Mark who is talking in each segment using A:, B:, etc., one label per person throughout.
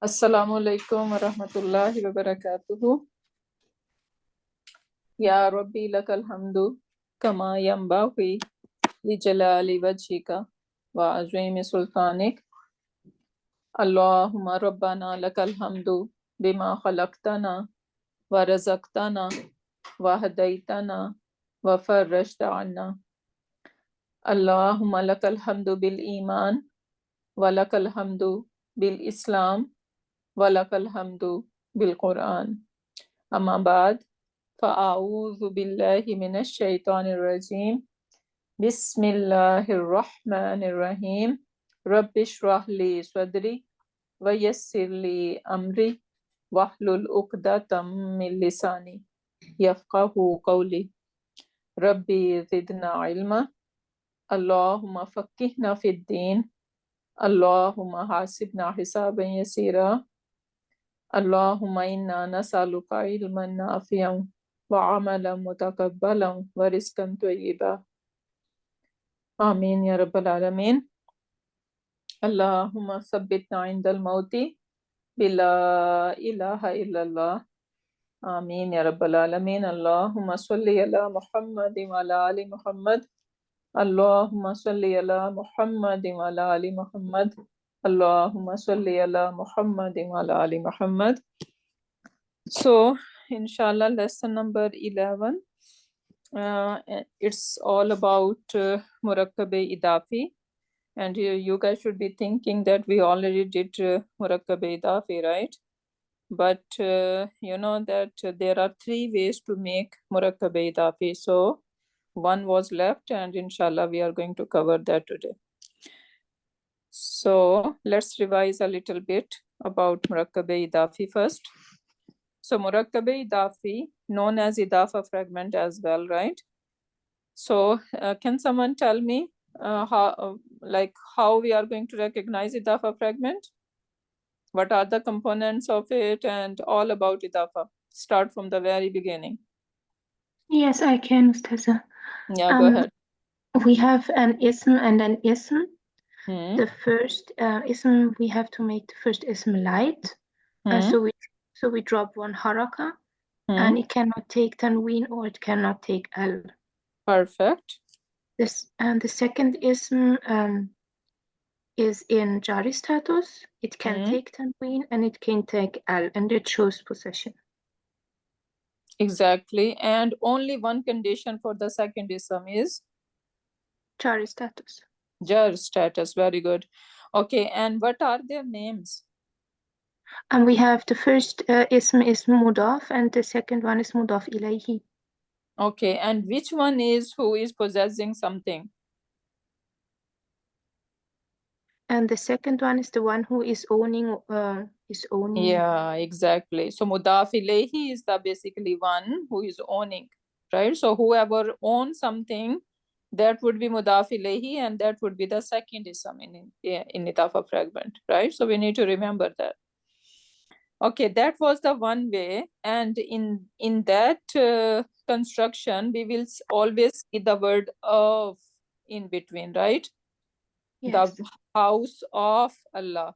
A: Assalamu alaikum wa rahmatullahi wa barakatuhu. Ya Rabbi lakal hamdu kama yanbaghi li jalali wajhika wa azimi sultanik. Allahumma rabbana lakal hamdu bima khalaqtana wa razaqtana wa hadaitana wa farrajta anna. Allahumma lakal hamdu bil iman wa lakal hamdu bil islam wa lakal hamdu bil Quran. Amma ba'd. فأعوذ بالله من الشيطان الرجيم بسم الله الرحمن الرحيم رب اشرح لي صدري ويسر لي أمري واحلل عقدة من لساني يفقه قولي ربي زدنا علما اللهم فقهنا في الدين اللهم حاسبنا حسابا يسيرا اللهم إنا نسألك علما نافعا وعملا متقبلا ورزقا طيبا آمين يا رب العالمين. اللهم ثبتنا عند الموت بلا إله إلا الله. آمين يا رب العالمين. اللهم صل على محمد وعلى آل محمد. اللهم صل على محمد وعلى آل محمد. اللهم صل على محمد وعلى آل محمد. So, inshallah, lesson number 11. It's all about Murakkabe Idafi. And you guys should be thinking that we already did Murakkabe Idafi, right? But you know that there are 3 ways to make Murakkabe Idafi. So, one was left, and inshallah, we are going to cover that today. So, let's revise a little bit about Murakkabe Idafi first. So Murakkabe Idafi, known as Idafa fragment as well, right? So can someone tell me how we are going to recognize Idafa fragment? What are the components of it and all about Idafa? Start from the very beginning.
B: Yes, I can, Ustaza.
A: Yeah, go ahead.
B: We have an ism and an ism.
A: Hmm.
B: The first ism, we have to make the first ism light. So we drop one haraka, and it cannot take tanween or it cannot take al.
A: Perfect.
B: The second ism is in jari status. It can take tanween and it can take al, and it shows possession.
A: Exactly. And only one condition for the second ism is
B: jari status.
A: Jar status. Very good. Okay. And what are their names?
B: And we have the first ism is mudaf and the second one is mudaf ilayhi.
A: Okay, and which one is who is possessing something?
B: And the second one is the one who is owning.
A: Yeah, exactly. So mudaf ilayhi is the basically one who is owning, right? So whoever owns something, that would be mudaf ilayhi, and that would be the second ism in Idafa fragment, right? So we need to remember that. Okay, that was the one way, and in that construction, we will always see the word of in between, right?
B: Yes.
A: The house of Allah,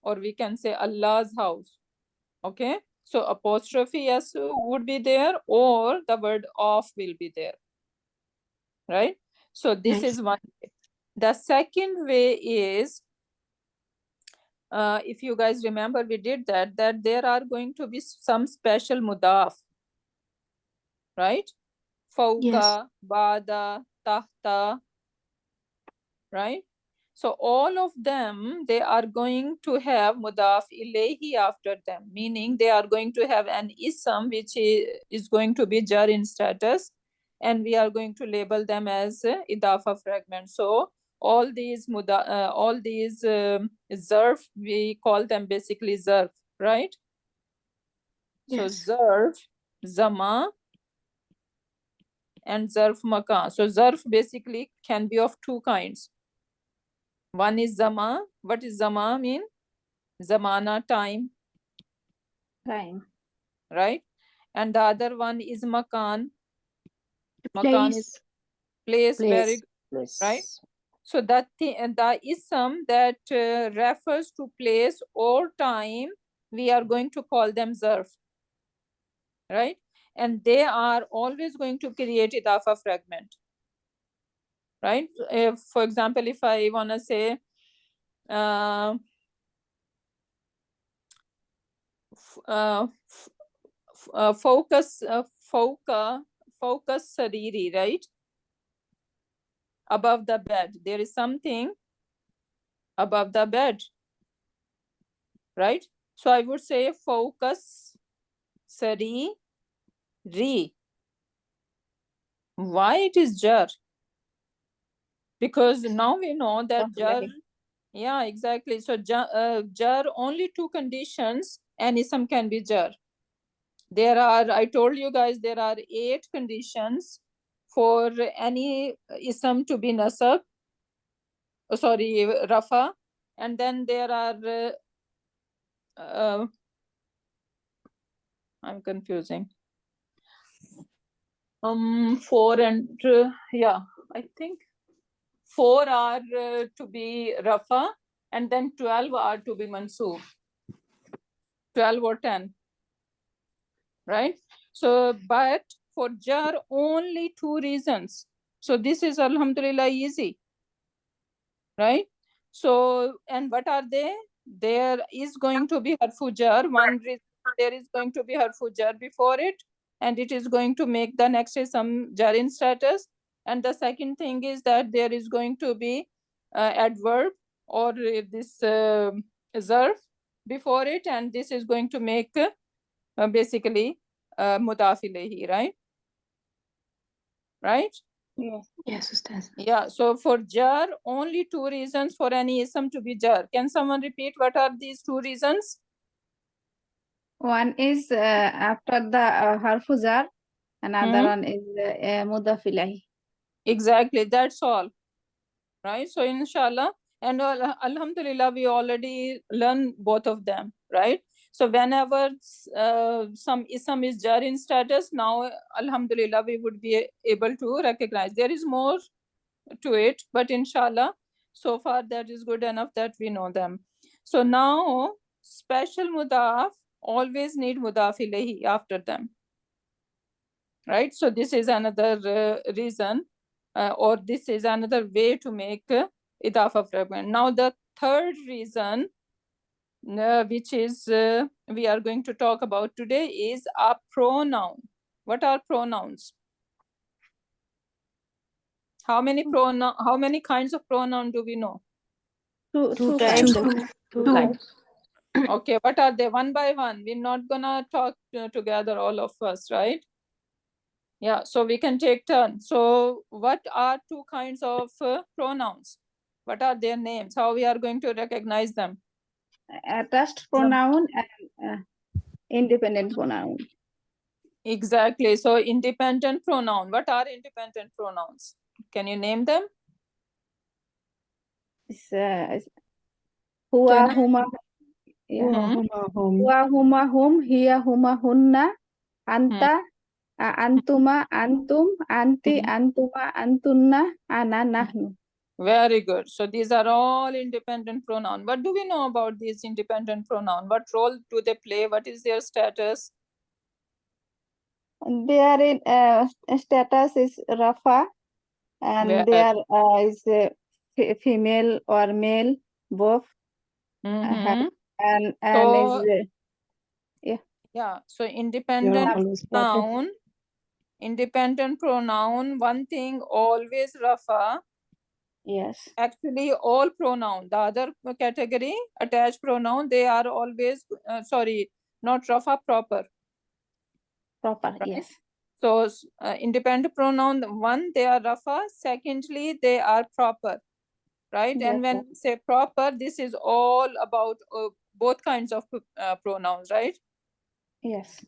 A: or we can say Allah's house. Okay, so apostrophe s would be there, or the word of will be there, right? So this is one way. The second way is, if you guys remember, we did that there are going to be some special mudaf, right? Fauka, bada, tahta, right? So all of them, they are going to have mudaf ilayhi after them, meaning they are going to have an ism which is going to be jar in status, and we are going to label them as idafa fragments. So all these zarf, we call them basically zarf, right?
B: Yes.
A: So zarf, zama, and zarf makan. So zarf basically can be of 2 kinds. One is zama. What is zama mean? Zamana, time.
B: Time.
A: Right? And the other one is makan.
B: Makan
A: is place. Very good. Right? So the ism that refers to place or time we are going to call them zarf, right? And they are always going to create idafa fragment, right? If, for example, if I want to say focus sariri, right? Above the bed, there is something above the bed, right? So I would say focus sariri. Why it is jar? Because now we know that jar, yeah, exactly. So jar, only two conditions and ism can be jar. There are, I told you guys, there are 8 conditions for any ism to be nasab, sorry, rafa. And then there are I'm confusing. 4 and yeah, I think 4 are to be rafa, and then 12 are to be mansoob. 12 or 10, right? So, but for jar, only 2 reasons. So this is alhamdulillah easy, right? So, and what are they? There is going to be harfu jar. One reason, there is going to be harfu jar before it, and it is going to make the next is some jar in status. And the second thing is that there is going to be adverb or this zarf before it, and this is going to make basically mudaf ilayhi, right? Right?
B: Yes. Yes, Ustaz.
A: Yeah, so for jar, only 2 reasons for any ism to be jar. Can someone repeat what are these 2 reasons?
C: One is after the harfu jar, another one is mudaf ilayhi.
A: Exactly, that's all. Right? So inshallah, and alhamdulillah, we already learn both of them, right? So whenever some ism is jar in status, now alhamdulillah, we would be able to recognize. There is more to it, but inshallah, so far that is good enough that we know them. So now special mudaf always need mudaf ilayhi after them, right? So this is another reason, or this is another way to make idafa fragment. Now the third reason, which is we are going to talk about today, is a pronoun. What are pronouns? How many kinds of pronoun do we know?
C: Two types.
B: Two.
A: Okay, what are they? One by one. We're not gonna talk together, all of us, right? Yeah, so we can take turn. So what are 2 kinds of pronouns? What are their names? How we are going to recognize them?
C: Attached pronoun and independent pronoun.
A: Exactly. So independent pronoun. What are independent pronouns? Can you name them?
C: Huwa, huma, huwa, huma, hum, hiya, huma, hunna, anta, antuma, antum, anti, antuma, antunna, ana, nahnu.
A: Very good. So these are all independent pronoun. What do we know about these independent pronoun? What role do they play? What is their status?
C: Their status is rafa, and there is female or male both. And
A: so,
C: is
A: yeah. So independent pronoun. One thing always rafa.
C: Yes.
A: Actually, all pronoun. The other category, attached pronoun, they are always sorry, not rafa, proper.
C: Proper.
A: Right?
C: Yes.
A: So independent pronoun, one, they are rafa. Secondly, they are proper. Right?
C: Yes,
A: And when say proper, this is all about both kinds of pronouns, right?
C: Yes.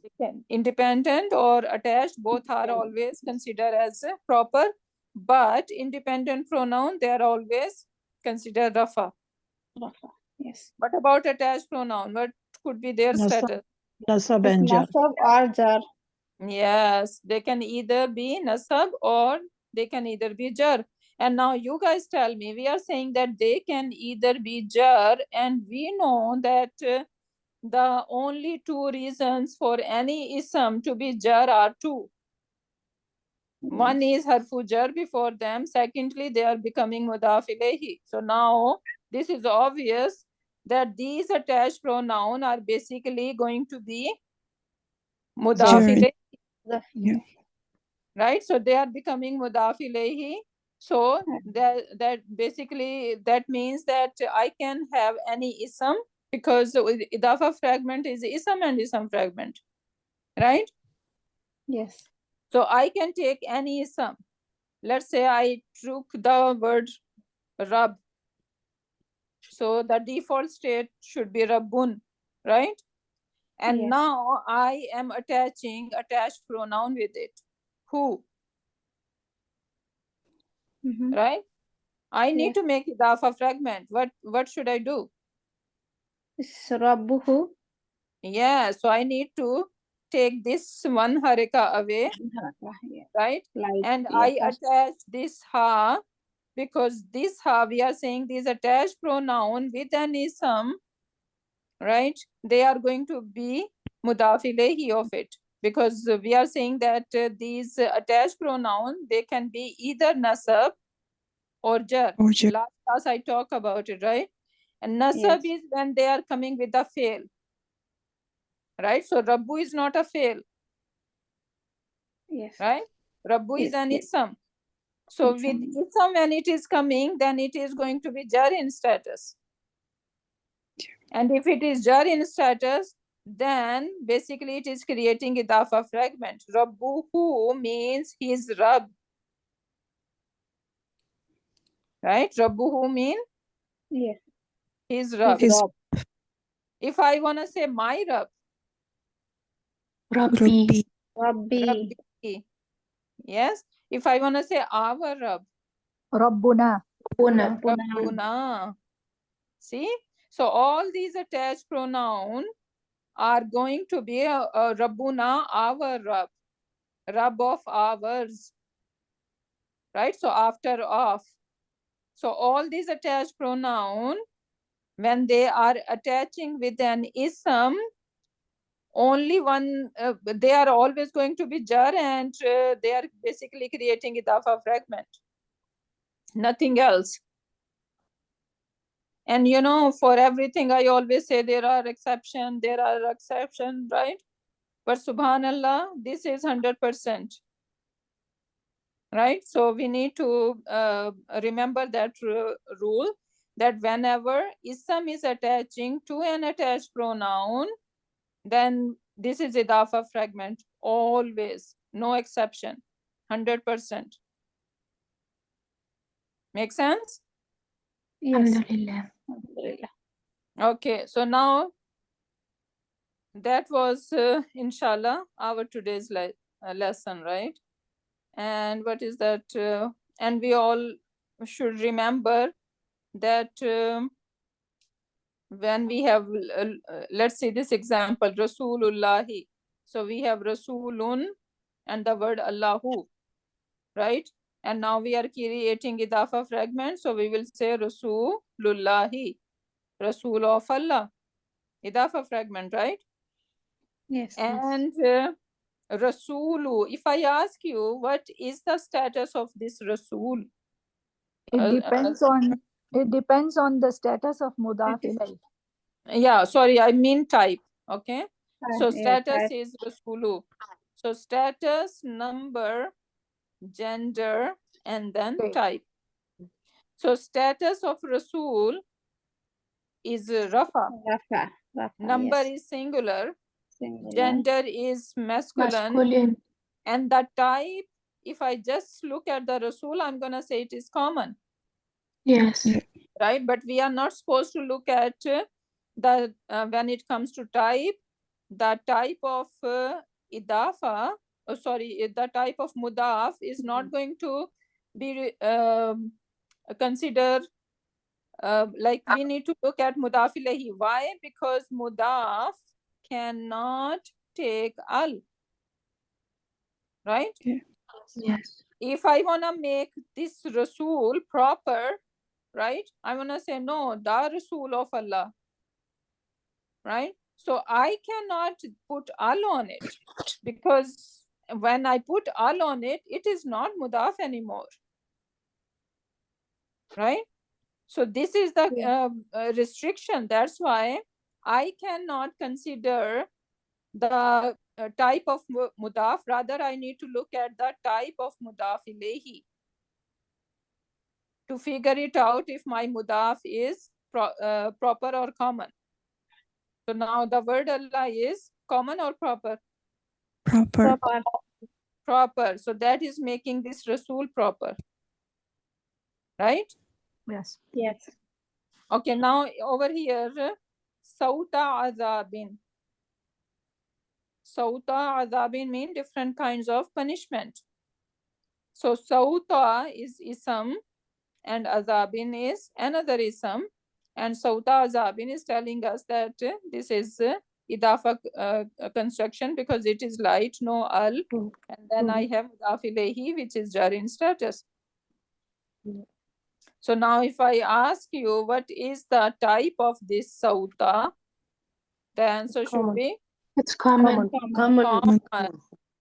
A: Independent or attached, both are always considered as proper, but independent pronoun, they are always considered rafa.
C: Rafa. Yes.
A: What about attached pronoun? What could be their status?
D: Nasab and jar.
C: Nasab or jar.
A: Yes, they can either be nasab or they can either be jar. And now you guys tell me, we are saying that they can either be jar, and we know that the only two reasons for any ism to be jar are two. One is harfu jar before them. Secondly, they are becoming mudaf ilayhi. So now this is obvious that these attached pronoun are basically going to be mudaf ilayhi.
C: Yeah.
A: Right? So they are becoming mudaf ilayhi. So that basically that means that I can have any ism, because idafa fragment is ism and ism fragment. Right?
C: Yes.
A: So I can take any ism. Let's say I took the word Rab. So the default state should be Rabbun, right? And
C: Yes.
A: now I am attaching attached pronoun with it. Who? Right? I need to make idafa fragment. What should I do?
C: Rabbuhu.
A: Yeah, so I need to take this one harika away, right?
C: Like,
A: And I attach this ha, because this ha, we are saying this attached pronoun with an ism, right? They are going to be mudaf ilayhi of it, because we are saying that these attached pronoun, they can be either nasab or jar. Last class I talk about it, right? And nasab is when they are coming with a fail, right? So Rabbu is not a fail,
C: Yes.
A: right? Rabbu is an ism. So with
C: Ism.
A: ism, when it is coming, then it is going to be jar in status. And if it is jar in status, then basically it is creating idafa fragment. Rabbuhu means his Rabb. Right? Rabbuhu means
C: Yes.
A: his Rabb.
C: His Rabb.
A: If I want to say my Rabb,
B: Rabbi.
C: Rabbi.
A: Rabbi. Yes. If I want to say our Rabb,
C: Rabbuna.
B: Rabbuna.
A: Rabbuna. See? So all these attached pronoun are going to be Rabbuna, our Rabb. Rabb of ours. Right? So after of. So all these attached pronoun, when they are attaching with an ism, only one, they are always going to be jar, and they are basically creating idafa fragment. Nothing else. And you know, for everything I always say there are exceptions, right? But subhanallah, this is 100%. Right? So we need to remember that rule, that whenever ism is attaching to an attached pronoun, then this is idafa fragment, always, no exception, 100%. Make sense?
C: Yes.
B: Alhamdulillah.
A: Okay, so now that was inshallah our today's lesson, right? And what is that? And we all should remember that when we have, let's see this example, Rasulullahi. So we have Rasulun and the word Allahu, right? And now we are creating idafa fragment. So we will say Rasulullahi, Rasul of Allah, idafa fragment, right?
C: Yes.
A: And Rasulu, if I ask you, what is the status of this Rasul?
D: It depends on the status of mudaf ilayh.
A: Yeah, sorry, I mean type. Okay. So
C: Yes,
A: status is Rasulu. So status, number, gender, and then type. So status of Rasul is Rafa.
C: Rafa.
A: Number
C: Yes.
A: is singular.
C: Singular.
A: Gender is masculine.
B: Masculine.
A: And the type, if I just look at the Rasul, I'm going to say it is common.
B: Yes.
A: Right? But we are not supposed to look at the when it comes to type, the type of idafa, the type of mudaf is not going to be considered, like we need to look at mudaf ilayhi. Why? Because mudaf cannot take al. Right?
B: Yes.
A: If I want to make this Rasul proper, right, I want to say no, the Rasul of Allah. Right? So I cannot put al on it, because when I put al on it, it is not mudaf anymore, right? So this is the restriction. That's why I cannot consider the type of mudaf. Rather, I need to look at the type of mudaf ilayhi to figure it out if my mudaf is proper or common. So now the word Allah is common or proper?
E: Proper.
A: Proper. So that is making this Rasul proper, right?
D: Yes.
C: Yes.
A: Okay, now over here, Sauta Azabin. Sauta Azabin mean different kinds of punishment. So Sauta is ism and Azabin is another ism. And Sauta Azabin is telling us that this is idafa construction because it is light, no al. And then I have mudaf ilayhi, which is jar in status. So now if I ask you what is the type of this sauta, the answer should be
B: It's common.
A: common,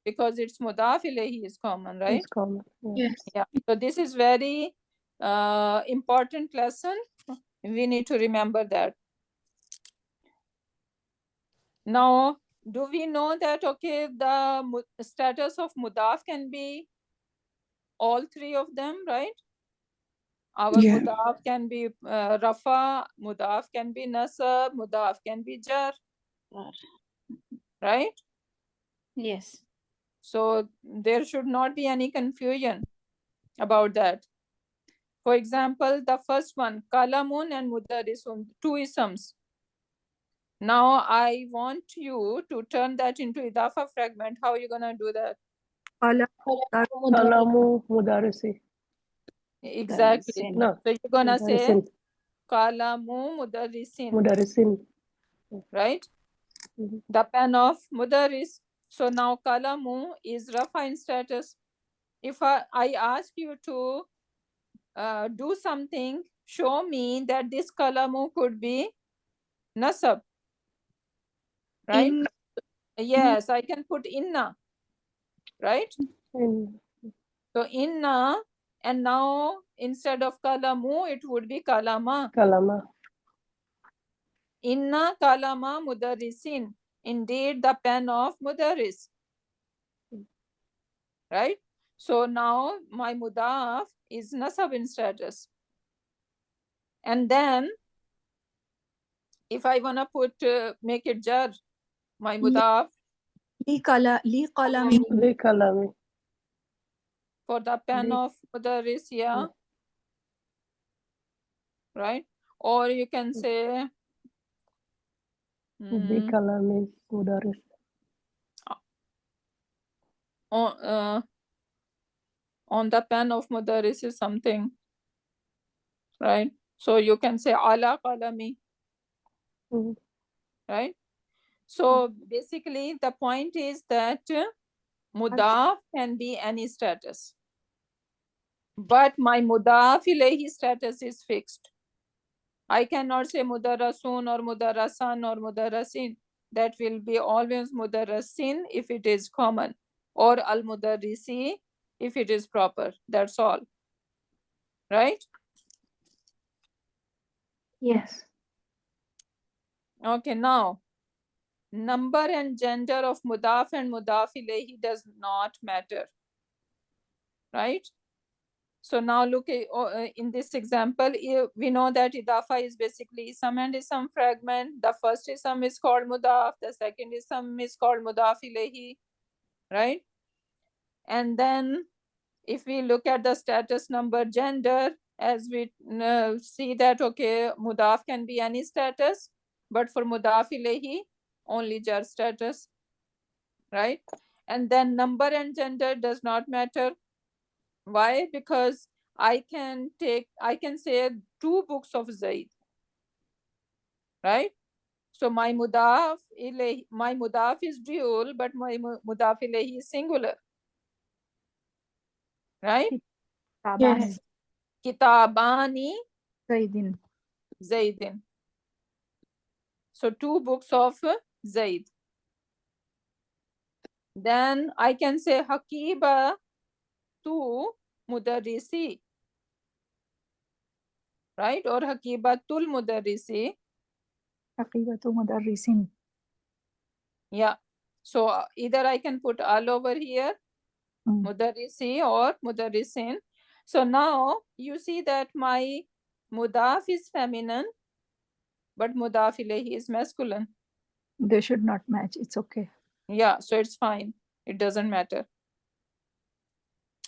A: because it's mudaf ilayhi is common, right?
F: It's common.
B: Yes.
A: Yeah. So this is very important lesson. We need to remember that. Now, do we know that, okay, the status of mudaf can be all three of them, right? Our
E: Yeah.
A: mudaf can be rafa, mudaf can be nasab, mudaf can be jar, right?
C: Yes.
A: So there should not be any confusion about that. For example, the first one, kalamun and mudarrisun, two isms. Now I want you to turn that into idafa fragment. How are you gonna do that?
F: Kalamu mudarisi.
A: Exactly.
F: No.
A: So you're gonna say
F: Mudarisin.
A: kalamu mudarrisin,
F: Mudarisin.
A: right? The pen of mudarris. So now kalamu is rafa in status. If I ask you to do something, show me that this kalamu could be nasab, right? Yes, I can put inna, right? So inna, and now instead of kalamu, it would be kalama.
F: Kalama.
A: Inna kalama mudarrisin. Indeed, the pen of mudarris. Right? So now my mudaf is nasab in status. And then if I wanna put make it jar, my mudaf
D: Li qalami.
F: Li kalami.
A: for the pen
F: Li.
A: of mudarris, yeah. Right? Or you can say
F: Li kalami mudaris.
A: on the pen of mudarris is something, right? So you can say ala qalami, right? So basically the point is that mudaf can be any status, but my mudaf ilayhi status is fixed. I cannot say mudarrasun or mudarrasan or mudarrasin. That will be always mudarrasin if it is common, or al mudarrisi if it is proper. That's all, right?
B: Yes.
A: Okay, now number and gender of mudaf and mudaf ilayhi does not matter, right? So now look in this example, we know that idafa is basically ism and ism fragment. The first ism is called mudaf, the second ism is called mudaf ilayhi, right? And then if we look at the status, number, gender, as we see that, okay, mudaf can be any status, but for mudaf ilayhi, only jar status, right? And then number and gender does not matter. Why? Because I can say 2 books of Zaid, right? So my mudaf is dual, but my mudaf ilayhi is singular, right?
B: Yes.
A: Kitabani
D: Zaidin.
A: Zaidin. So 2 books of Zaid. Then I can say Hakiba tu mudarrisi, right? Or Hakibatul mudarrisi.
D: Haqibatu mudarrisin.
A: Yeah. So either I can put all over here, mudarrisi or mudarrisin. So now you see that my mudaf is feminine, but mudaf ilayhi is masculine.
D: They should not match. It's okay.
A: Yeah, so it's fine. It doesn't matter.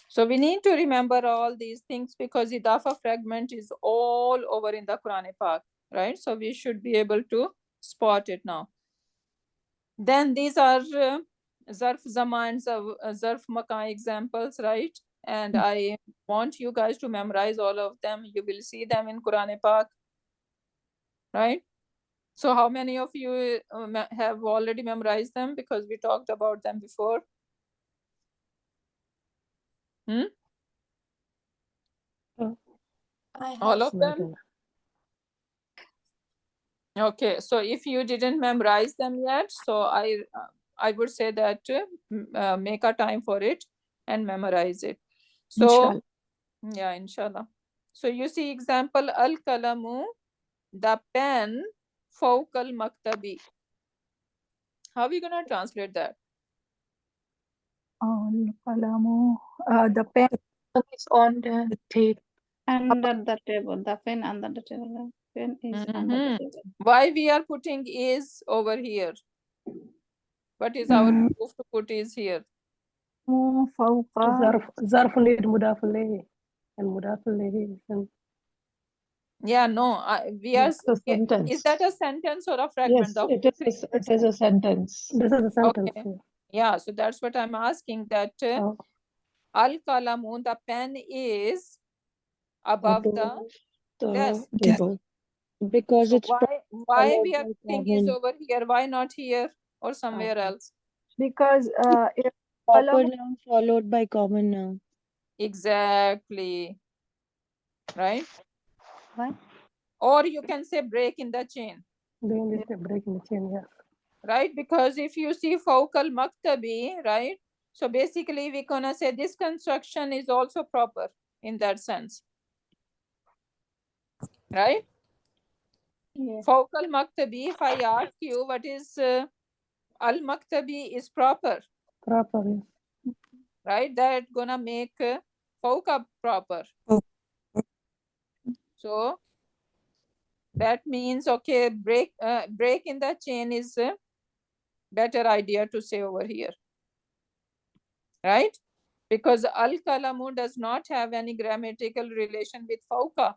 A: So we need to remember all these things because idafa fragment is all over in the Quran Pak, right? So we should be able to spot it now. Then these are zarf zaman, zarf makan examples, right? And I want you guys to memorize all of them. You will see them in Quran Pak, right? So how many of you have already memorized them because we talked about them before? All of them? Okay, so if you didn't memorize them yet, so I would say that make a time for it and memorize it. So
D: Inshallah.
A: yeah, inshallah. So you see example, al-kalamu, the pen, fawq al-maktabi. How are we gonna translate that?
D: Al-qalamu, the pen.
B: It's on the table.
C: Under the table. The pen under the table. Pen is under the table.
A: Why we are putting is over here? What is our proof to put is here?
D: فوق.
F: ظرف need مضاف إليه and مضاف إليه is
A: Yeah, no, we are.
E: It's a sentence.
A: Is that a sentence or a fragment?
E: Yes, it is a sentence.
F: this is a sentence.
A: Okay. Yeah, so that's what I'm asking. That al-kalamu, the pen is above the desk.
E: Table. Because
A: So
E: it's
A: why we are
E: by
A: putting is
E: common.
A: over here? Why not here or somewhere else?
D: Because
E: Proper noun followed by common noun.
A: Exactly. Right?
D: What?
A: Or you can say break in the chain.
F: Doing this break in the chain, yeah.
A: Right? Because if you see focal maktabi, right? So basically we're gonna say this construction is also proper in that sense. Right?
C: Yeah.
A: Focal maktabi, if I ask you what is al-maktabi is proper.
F: Proper, yes.
A: Right? That gonna make fawqa proper. So that means, okay, break in the chain is a better idea to say over here. Right? Because al-kalamu does not have any grammatical relation with fawqa.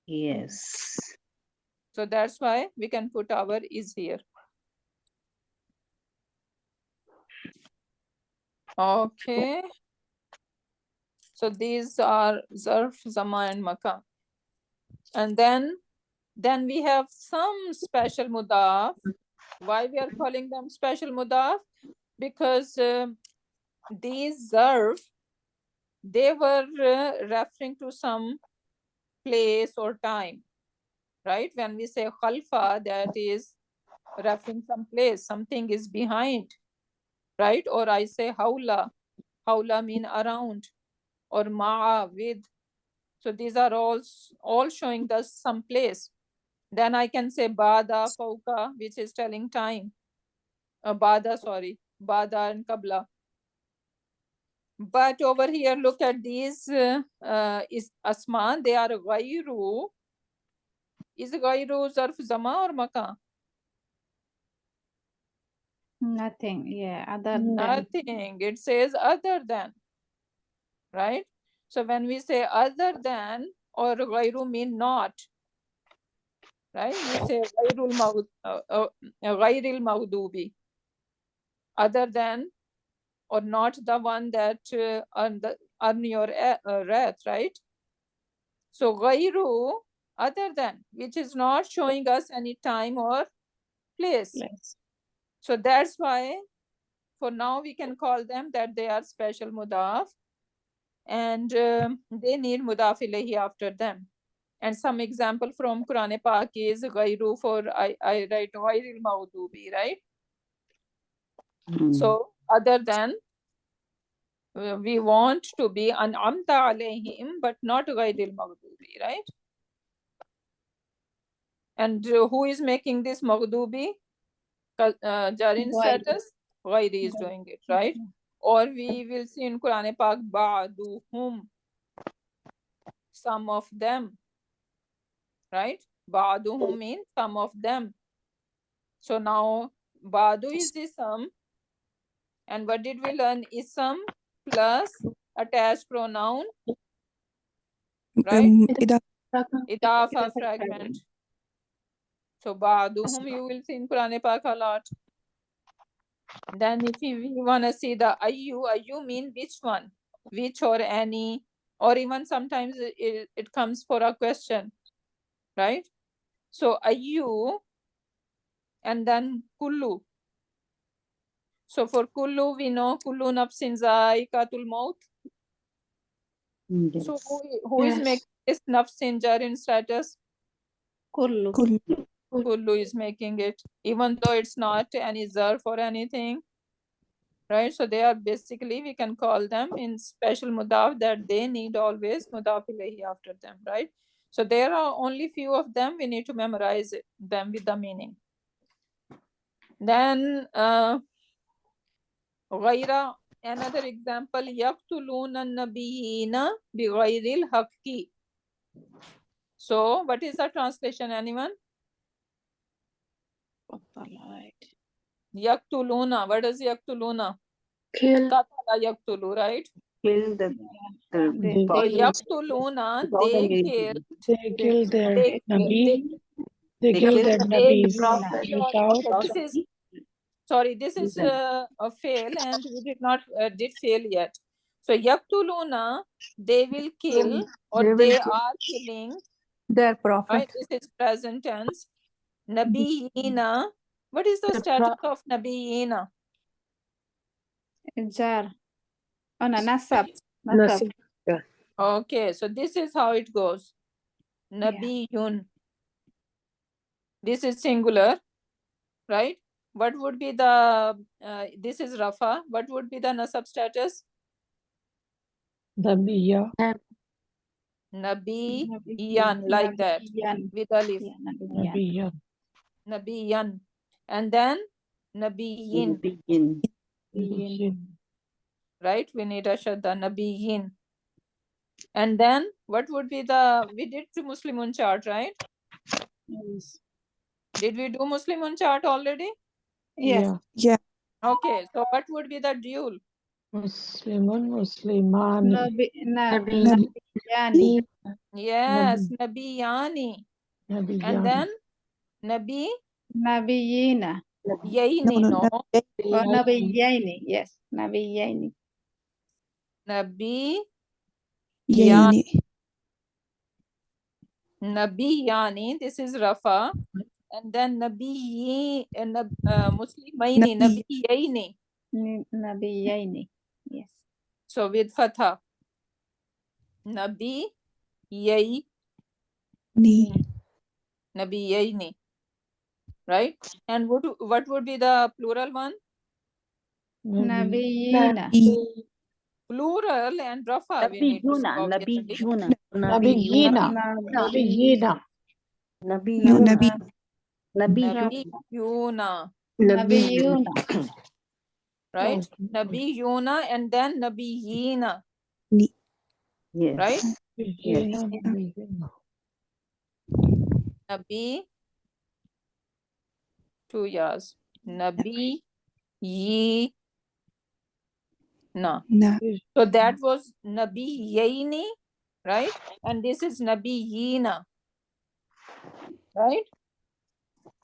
E: Yes.
A: So that's why we can put our is here. Okay. So these are zarf, zama, and makan. And then we have some special mudaf. Why we are calling them special mudaf? Because these zarf, they were referring to some place or time, right? When we say khalfa, that is referring some place, something is behind, right? Or I say hawla mean around, or ma'a with. So these are all showing us some place. Then I can say bada, fauka, which is telling time. Bada and kabla. But over here, look at these is asma, they are ghayru. Is ghayru zarf zama or makan?
C: Nothing. Yeah. Other than.
A: Nothing. It says other than. Right? So when we say other than or ghayru mean not. Right? You say ghayril maghdubi. Other than or not the one that earn your wrath, right? So ghayru, other than, which is not showing us any time or place.
C: Yes.
A: So that's why for now we can call them that they are special mudaf, and they need mudaf ilayhi after them. And some example from Quran Pak is Ghayru for I write Ghayril Maghdubi, right? So other than we want to be An'amta alayhim, but not Ghayril Maghdubi, right? And who is making this Maghdubi? Jarin status? Ghayri is doing it, right? Or we will see in Quran Pak Ba'duhum, some of them, right? Ba'duhum means some of them. So now Ba'du is ism, and what did we learn? Ism plus attached pronoun, right? Idafa fragment. So Ba'duhum you will see in Quran Pak a lot. Then if we want to see the ayu mean which one, which or any, or even sometimes it comes for a question, right? So ayu and then kullu. So for kullu we know kullu nafsin za'iqatul maut. So who is making this nafsin jar in status?
C: Kullu.
A: Kullu is making it, even though it's not any zarf or anything, right? So they are basically, we can call them in special mudaf that they need always mudaf ilayhi after them, right? So there are only few of them. We need to memorize them with the meaning. Then ghayra, another example, yaqtuluna an-nabiyina bighayril haqqi. So what is the translation, anyone? Yaqtuluna, what is yaqtuluna?
B: Kill.
A: Qatala yaqtulu, right?
E: Kill the
A: So yaqtuluna, they killed.
F: They killed their
A: They
F: Nabi. They
E: they
F: killed
E: killed
F: their
E: the
F: Nabis
E: prophet.
F: without.
A: Okay, this is, sorry, this is a fail, and we did not did fail yet. So yaqtuluna, they will kill, or they are killing,
D: Their prophet.
A: right? This is present tense. Nabiyina. What is the status of Nabiyina?
C: Jar. Oh, no, nasab.
F: Nasib.
A: Okay, so this is how it goes. Nabiyun. This is singular, right? What would be the, this is Rafa. What would be the nasab status?
F: Nabiya.
A: Nabiyan, like that, with alif.
F: Nabiya.
A: Nabiyan. And then Nabiyin, right? We need a shadda, Nabiyin. And then what would be the, we did the Muslimun chart, right?
C: Yes.
A: Did we do Muslimun chart already?
C: Yes.
E: Yeah.
A: Okay, so what would be the dual?
F: Muslimun, Muslimani.
C: Nabiyani.
A: Yes, Nabiyani. And
F: Nabiyani.
A: then Nabi
C: Nabiyina.
A: Yaini, no.
C: Or Nabiyaini. Yes. Nabiyaini.
A: Nabi
E: Yani.
A: Nabiyani, this is Rafa. And then Nabiyi, Muslimaini, Nabiyaini.
C: Nabiyaini. Yes.
A: So with Fatha. Nabiyaini. Nabiyaini. Right? And what would be the plural one?
C: Nabiyina.
A: Plural and Rafa we need to say, obviously.
F: Nabiyina. Nabiyina.
A: Nabiyuna.
C: Nabiyuna.
A: Right? Nabiyuna and then Nabiyina.
E: Yes.
A: Right?
F: Nabiyina. Nabiyina.
A: Nabi, 2 years. Nabi yi na. So that was Nabi Yaini, right? And this is Nabi Yina, right?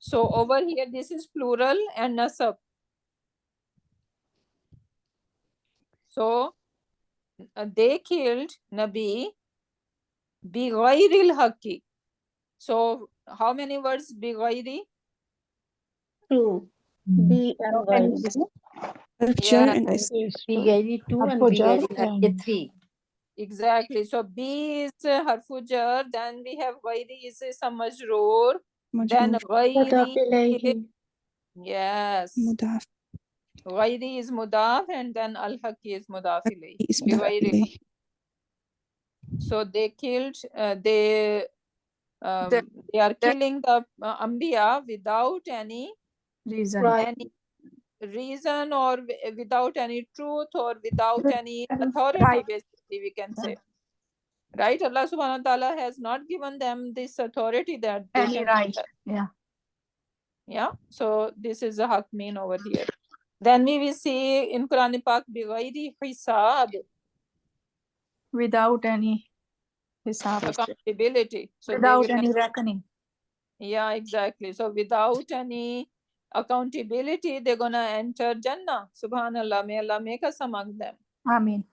A: So over here, this is plural and nasab. So they killed Nabi bighayril haqqi. So how many words bigayri?
C: 2.
E: B and Y.
A: Yeah.
E: And
D: Bigayri 2 and
F: Apojar
D: Bigayri
F: and
D: 3.
A: Exactly. So B is harfu jar, then we have ghairi is some majroor, then
B: مضاف
A: ghairi is,
B: إليه.
A: yes,
C: مضاف
A: ghairi is mudaf, and then al-haqi is mudaf ilayhi.
C: is مضاف
A: Bighairi.
C: إليه.
A: So they killed, they are killing the Ambiya without any
D: Reason.
B: Right.
A: any reason, or without any truth, or without any
D: Any
A: authority,
D: right.
A: basically we can say. Right? Allah subhanahu wa ta'ala has not given them this authority that they
D: Any
A: can
D: right.
A: kill.
D: Yeah.
A: Yeah. So this is the haq mean over here. Then we will see in Quran Pak bighairi hisab,
D: Without any hisab.
A: accountability. So they
D: Without
A: will,
D: any reckoning.
A: yeah, exactly. So without any accountability, they're gonna enter Jannah. Subhanallah, may Allah make us among them.
D: Ameen.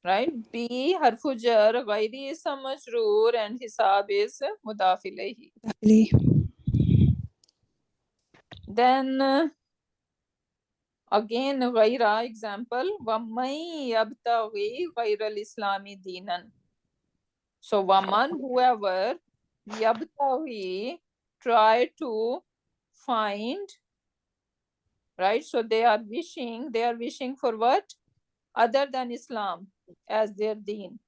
A: Right? B harfu jar, ghairi is some majroor, and hisab is mudaf ilayhi.
C: مضاف إليه.
A: Then again ghaira example, وَمَن يَبْتَغِي غَيْرَ الْإِسْلَامِ دِينًا. So waman, whoever, yabtaghi, try to find, right? So they are wishing for what? Other than Islam as their deen.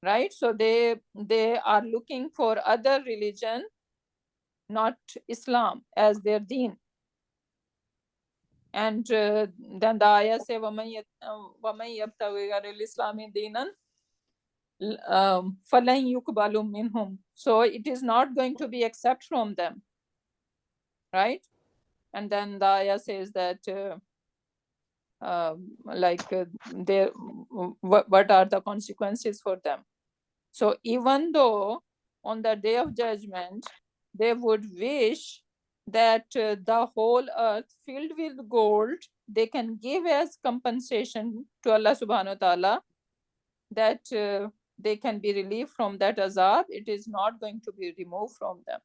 A: Right? So they are looking for other religion, not Islam, as their deen. And then the ayah say, وَمَن يَبْتَغِي غَيْرَ الْإِسْلَامِ دِينًا فَلَن يُقْبَلُ مِنْهُمْ. So it is not going to be accept from them. Right? And then the ayah says that what are the consequences for them. So even though on the day of judgment they would wish that the whole earth filled with gold, they can give as compensation to Allah subhanahu wa ta'ala, that they can be relieved from that azab, it is not going to be removed from them.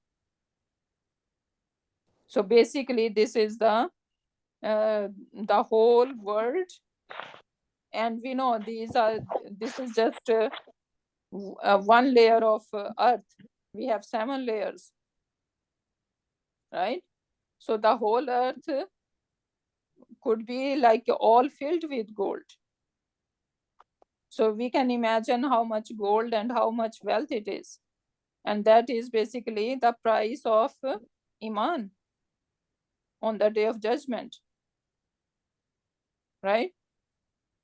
A: So basically this is the whole world, and we know this is just one layer of earth. We have 7 layers, right? So the whole earth could be like all filled with gold. So we can imagine how much gold and how much wealth it is, and that is basically the price of iman on the day of judgment, right?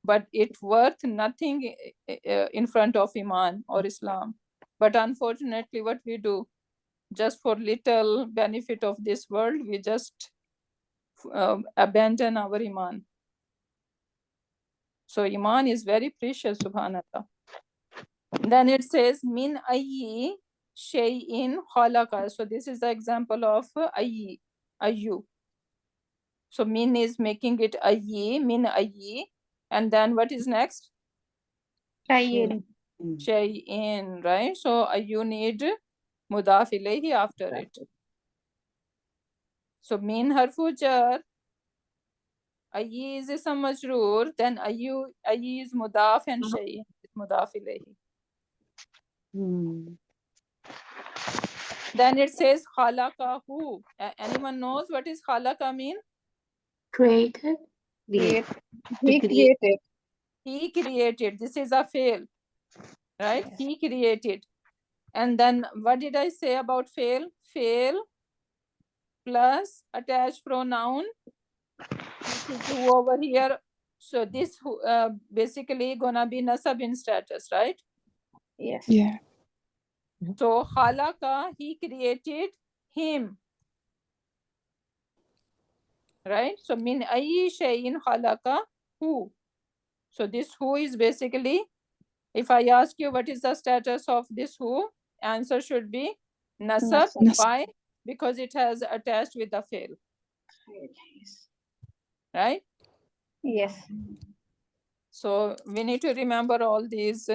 A: But it's worth nothing in front of iman or Islam. But unfortunately, what we do, just for little benefit of this world, we just abandon our iman. So iman is very precious, subhanallah. Then it says min ayyi shay'in khalaqa. So this is the example of ayyi, ayyu. So min is making it ayyi, min ayyi. And then what is next?
B: Shay'in.
A: Shay'in, right? So you need mudaf ilayhi after it. So min harfu jar, ayyi is ism majroor, then ayyi is mudaf, and shay'in is mudaf ilayhi. Then it says khalaqahu. Anyone knows what is khalaqa mean?
B: Created.
C: He created.
A: He created. This is a fail, right? He created. And then what did I say about fail? Fail plus attached pronoun, which is who over here. So this basically gonna be nasab in status, right?
C: Yes. Yeah.
A: So khalaqa, he created him, right? So min ayyi shay'in khalaqa who. So this who is basically, if I ask you what is the status of this who, answer should be nasab. Why? Because it has attached with the fail, right?
C: Yes.
A: So we need to remember all these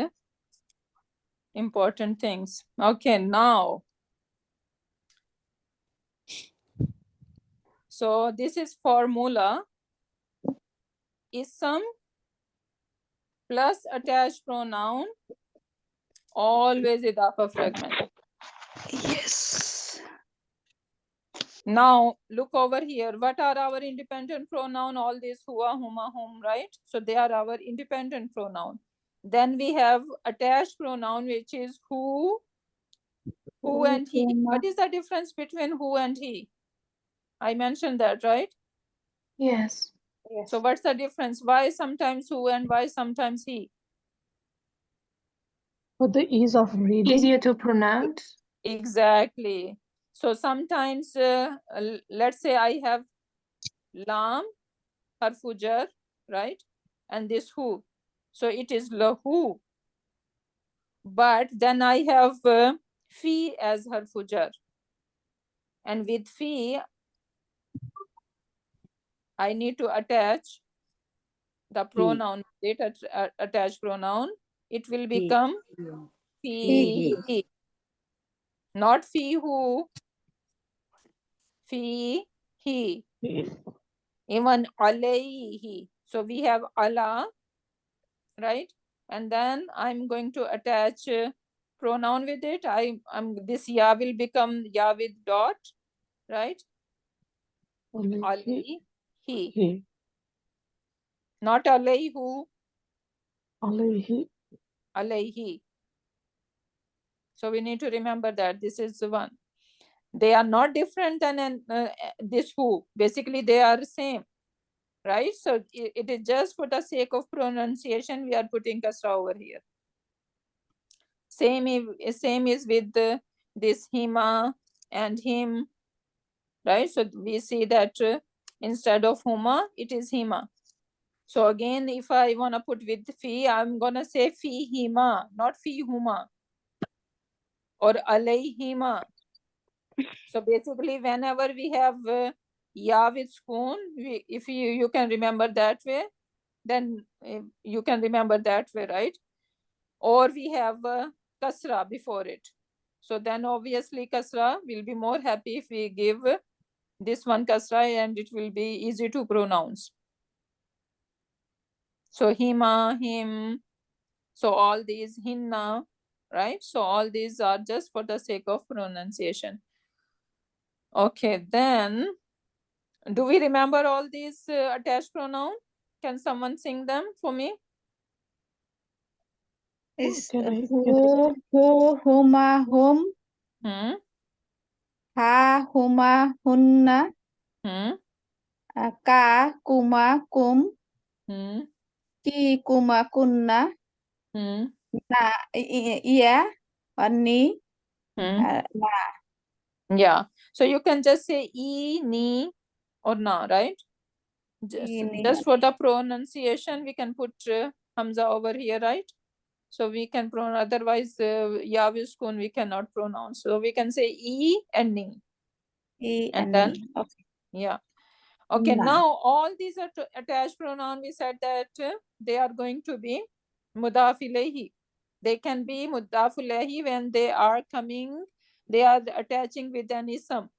A: important things. Okay, now. So this is formula. Ism plus attached pronoun, always idafa fragment.
C: Yes.
A: Now look over here. What are our independent pronoun? All these huwa, huma, hum, right? So they are our independent pronoun. Then we have attached pronoun, which is who and he. What is the difference between who and he? I mentioned that, right?
B: Yes.
A: So what's the difference? Why sometimes who and why sometimes he?
F: For the ease of reading.
B: Easier to pronounce.
A: Exactly. So sometimes, let's say I have lam, harfu jar, right? And this who. So it is lahu. But then I have fi as harfu jar. And with fi, I need to attach the pronoun, attached pronoun. It will become fi. Not fi who, fi he. Even alayhi. So we have ala, right? And then I'm going to attach pronoun with it. This ya will become ya with dot, right?
F: Alayhi.
A: Alayhi. Not alayhu,
F: Alayhi.
A: alayhi. So we need to remember that this is the one. They are not different than this who. Basically, they are the same, right? So it is just for the sake of pronunciation, we are putting kasra over here. Same is with this hima and him, right? So we see that instead of huma, it is hima. So again, if I want to put with fi, I'm going to say fi hima, not fi huma. Or alayhima. So basically, whenever we have ya with spoon, if you can remember that way, then you can remember that way, right? Or we have kasra before it. So then obviously kasra will be more happy if we give this one kasra, and it will be easy to pronounce. So hima, him, so all these hinna, right? So all these are just for the sake of pronunciation. Okay, then do we remember all these attached pronoun? Can someone sing them for me?
C: Is
F: Can I?
C: who, huma, hum, ha, huma, hunna, ka, kuma, kum, ki, kuma, kunna, na, iya, ni, na.
A: Yeah. So you can just say e, ni, or na, right? Just for the pronunciation, we can put hamza over here, right? So we can pronounce, otherwise ya with spoon we cannot pronounce. So we can say e and ni.
C: E
A: And then,
C: ni. Okay.
A: yeah. Okay,
C: Na.
A: now all these are attached pronoun. We said that they are going to be mudaf ilayhi. They can be mudaf ilayhi when they are coming, they are attaching with an ism,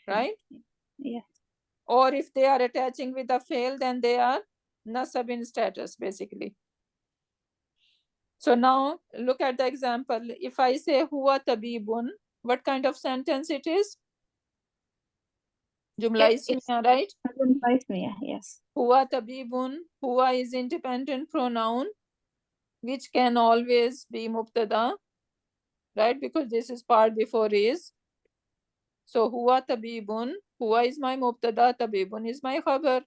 A: right?
C: Yeah.
A: Or if they are attaching with a fail, then they are nasab in status, basically. So now look at the example. If I say huwa tabibun, what kind of sentence it is? Jumla ismiya, right?
C: Yes.
A: Huwa tabibun. Huwa is independent pronoun, which can always be mubtada, right? Because this is part before is. So huwa tabibun. Huwa is my mubtada. Tabibun is my khabar.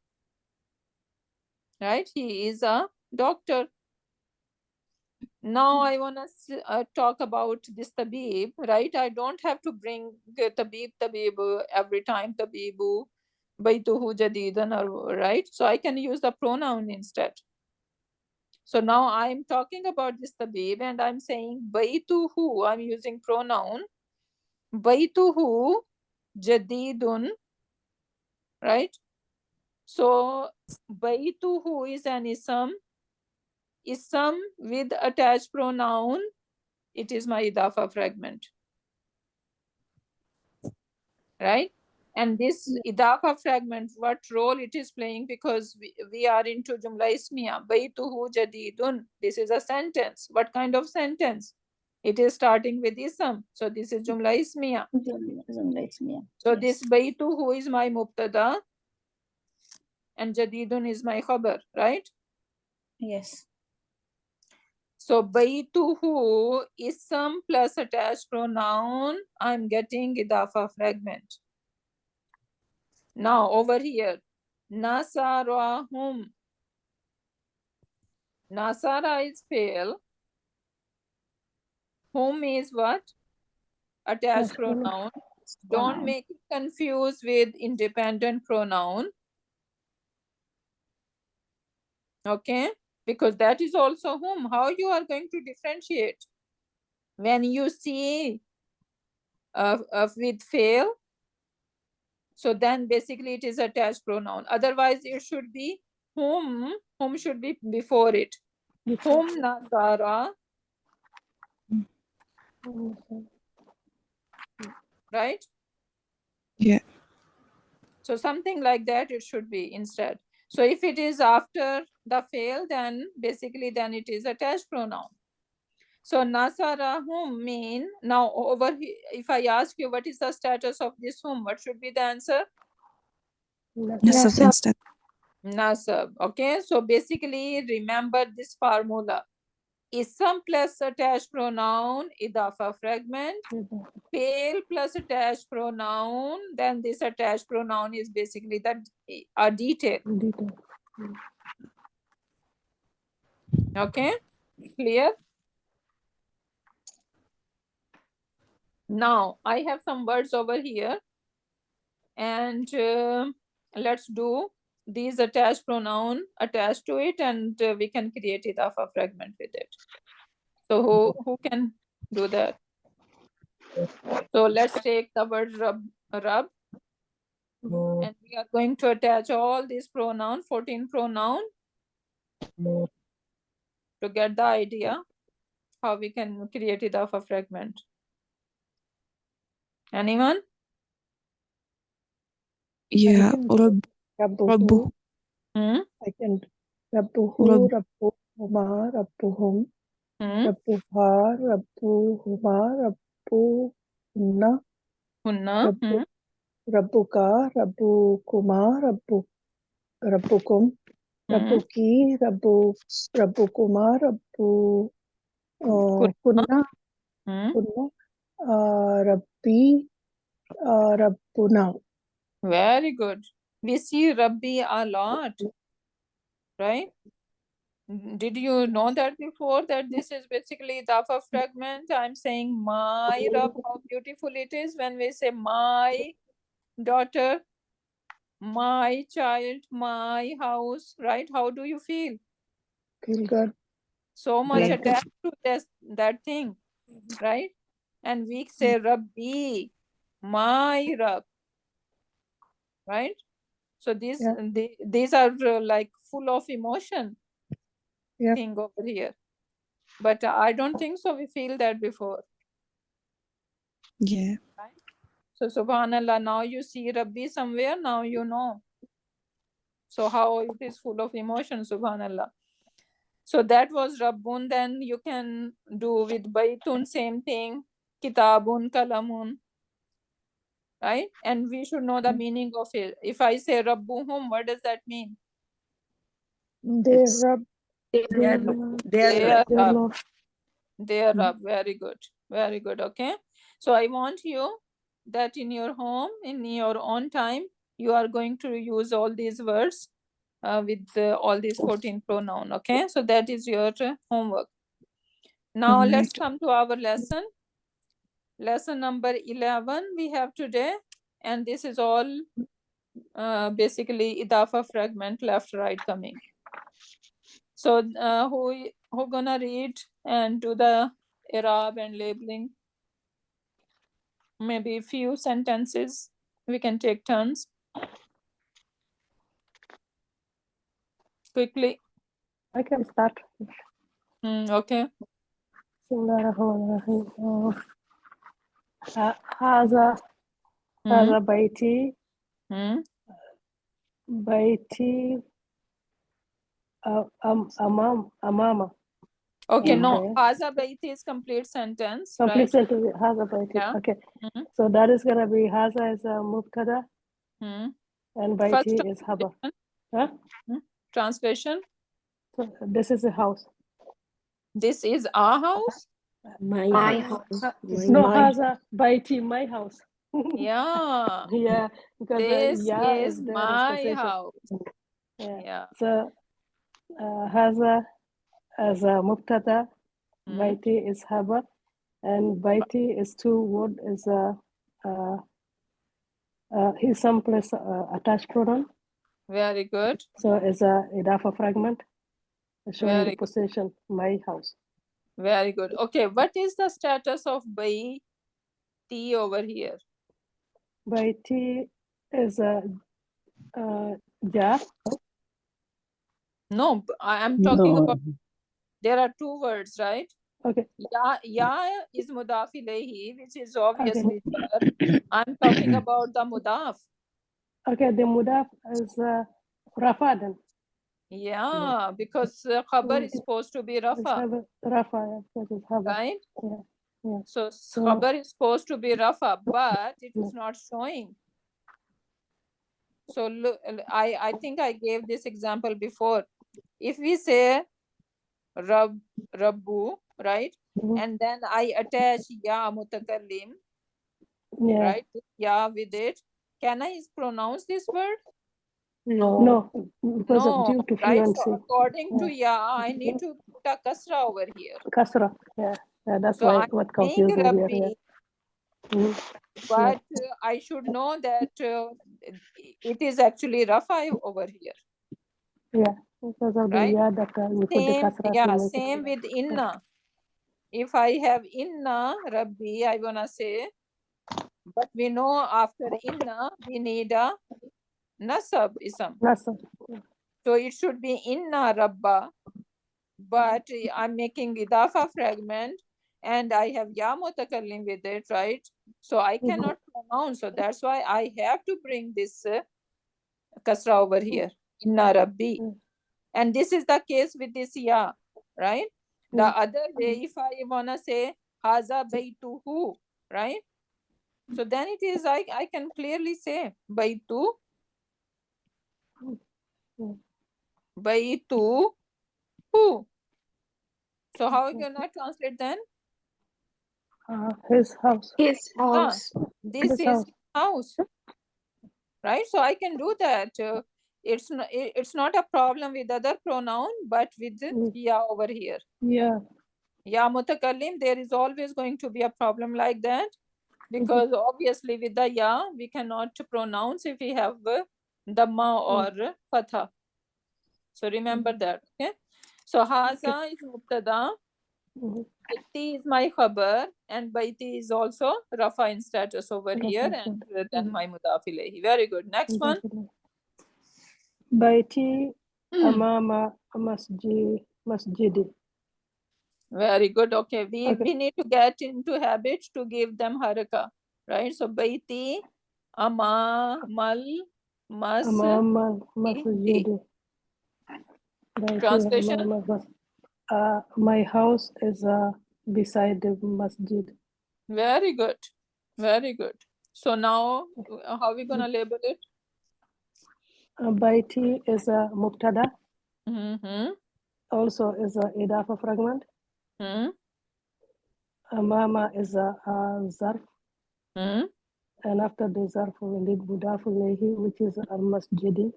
A: Right? He is a doctor. Now I want to talk about this tabib, right? I don't have to bring tabib every time, tabibu, baytuhu jadidan, or right? So I can use the pronoun instead. So now I'm talking about this tabib and I'm saying baytuhu, I'm using pronoun. Baytuhu jadidun, right? So baytuhu is an ism with attached pronoun. It is my idafa fragment, right? And this idafa fragment, what role it is playing? Because we are into Jumla Ismiya. Baytuhu jadidun. This is a sentence. What kind of sentence? It is starting with ism. So this is Jumla Ismiya. So this Baytuhu is my mubtada and jadidun is my khabar, right?
C: Yes.
A: So Baytuhu ism plus attached pronoun. I'm getting idafa fragment. Now over here, Nasarahum. Nasara is fail. Whom is what? Attached pronoun. Don't make it confused with independent pronoun. Okay? Because that is also whom. How you are going to differentiate? When you see with fail, so then basically it is attached pronoun. Otherwise it should be whom. Whom should be before it. Whom Nasara. Right?
G: Yeah.
A: So something like that it should be instead. So if it is after the fail, then basically then it is attached pronoun. So Nasarahum mean, now over here, if I ask you what is the status of this whom, what should be the answer?
G: Nasab instead.
A: Nasab. Okay, so basically remember this formula. Ism plus attached pronoun, idafa fragment. Fail plus attached pronoun, then this attached pronoun is basically a detail. Okay, clear? Now I have some words over here, and let's do these attached pronoun attached to it, and we can create idafa fragment with it. So who can do that? So let's take the word rub, and we are going to attach all these pronoun, 14 pronoun, to get the idea how we can create idafa fragment. Anyone?
G: Yeah.
F: Rabbuhu. I can Rabbuhu,
G: Rab-
F: Rabbuhuma, Rabbuhum,
A: Hmm?
F: Rabbuha, Rabbuhuma, Rabbuhunna,
A: Hunna? Hmm?
F: Rabbuka, Rabbukuma, Rabbukum,
A: Hmm?
F: Rabbuki, Rabbukuma, Kunna,
A: Hmm?
F: Rabbi, Rabbuna.
A: Very good. We see Rabbi a lot, right? Did you know that before, that this is basically idafa fragment? I'm saying my Rab, how beautiful it is when we say my daughter, my child, my house, right? How do you feel?
F: Feel good.
A: So much
F: Like
A: attached to that thing, right? And we say Rabbi, my Rab, right? So these are like full of emotion thing over here. But I don't think so we feel that before.
G: Yeah.
A: Right? So subhanallah, now you see Rabbi somewhere, now you know. So how it is full of emotion, subhanallah. So that was Rabbun. Then you can do with Baitun, same thing. Kitabun, Kalamun. Right? And we should know the meaning of it. If I say Rabbuhum, what does that mean?
F: their Rab,
A: Their
F: their
A: Rab.
F: Lord.
A: Their Rab. Very good. Very good. Okay. So I want you that in your home, in your own time, you are going to use all these words with all these 14 pronoun. Okay. So that is your homework. Now let's come to our lesson. Lesson number 11 we have today. And this is all basically idafa fragment, left, right coming. So who gonna read and do the Arab and labeling? Maybe a few sentences. We can take turns. Quickly.
F: I can start.
A: Okay.
F: هذا بيتي Baiti amama.
A: Okay,
F: And
A: no. Haza baiti is complete sentence,
F: complete
A: right?
F: sentence. Haza baiti.
A: Yeah.
F: Okay. So that is gonna be Haza is a mubtada and baiti
A: First
F: is habar.
A: translation.
F: Huh?
A: Translation.
F: So this is a house.
A: This is our house.
B: My house.
F: No, Haza baiti, my house.
A: Yeah.
F: Yeah, because
A: This
F: ya
A: is
F: there as
A: my
F: possession.
A: house.
F: Yeah.
A: Yeah.
F: So Haza as a mubtada, baiti is habar, and baiti is two word is his someplace attached pronoun.
A: Very good.
F: So it's a idafa fragment showing the
A: Very
F: possession, my house.
A: Very good. Okay, what is the status of baiti over here?
F: Baiti is a ja.
A: No, I'm talking about, there are two words, right?
F: Okay.
A: Ya is mudaf ilayhi, which is obviously her. I'm talking about the mudaf.
F: Okay, the mudaf is rafa then.
A: Yeah, because khabar is supposed to be rafa,
F: Rafa, that is habar.
A: right?
F: Yeah. Yeah.
A: So khabar is supposed to be rafa, but it is not showing. So look, I think I gave this example before. If we say Rabbu, right? And then I attach ya mutakallim, right? Ya with it. Can I pronounce this word?
F: No, because of due to
A: right?
F: fluency.
A: So according to ya, I need to put a kasra over here.
F: Kasra, yeah. That's
A: So
F: why
A: I'm
F: what
A: saying
F: confusing
A: Rabbi,
F: here. Yeah.
A: but I should know that it is actually Rafa over here.
F: Yeah, because of the
A: right?
F: yeah that we put the kasra to make
A: Same with inna. If I have inna Rabbi, I wanna say, but we know after inna we need a nasab ism.
F: Nasab.
A: So it should be inna rabba, but I'm making idafa fragment and I have ya mutakallim with it, right? So I cannot pronounce. So that's why I have to bring this kasra over here, inna rabbi. And this is the case with this ya, right? The other way, if I wanna say haza baytuhu, right? So then it is I can clearly say baytu baytu who. So how are you gonna translate then?
F: His house.
B: His house.
A: This
F: His
A: is house, right? So I can do that. It's not a problem with other pronoun, but with ya over here.
F: Yeah.
A: Ya mutakallim, there is always going to be a problem like that, because obviously with the ya we cannot pronounce if we have dhamma or fatha. So remember that. Okay. So haza is mubtada, baiti is my khabar, and baiti is also rafa in status over here, and then my mudaf ilayhi. Very good. Next one.
F: Baiti amama masjidi.
A: Very good. Okay, we need to get into habit to give them haraka, right? So baiti amamal masjidi. Translation.
F: My house is beside the masjid.
A: Very good. Very good. So now how are we gonna label it?
F: Baiti is a mubtada. Also is a idafa fragment. Amama is a zarf. And after the zarf we need mudaf ilayhi, which is al masjidi.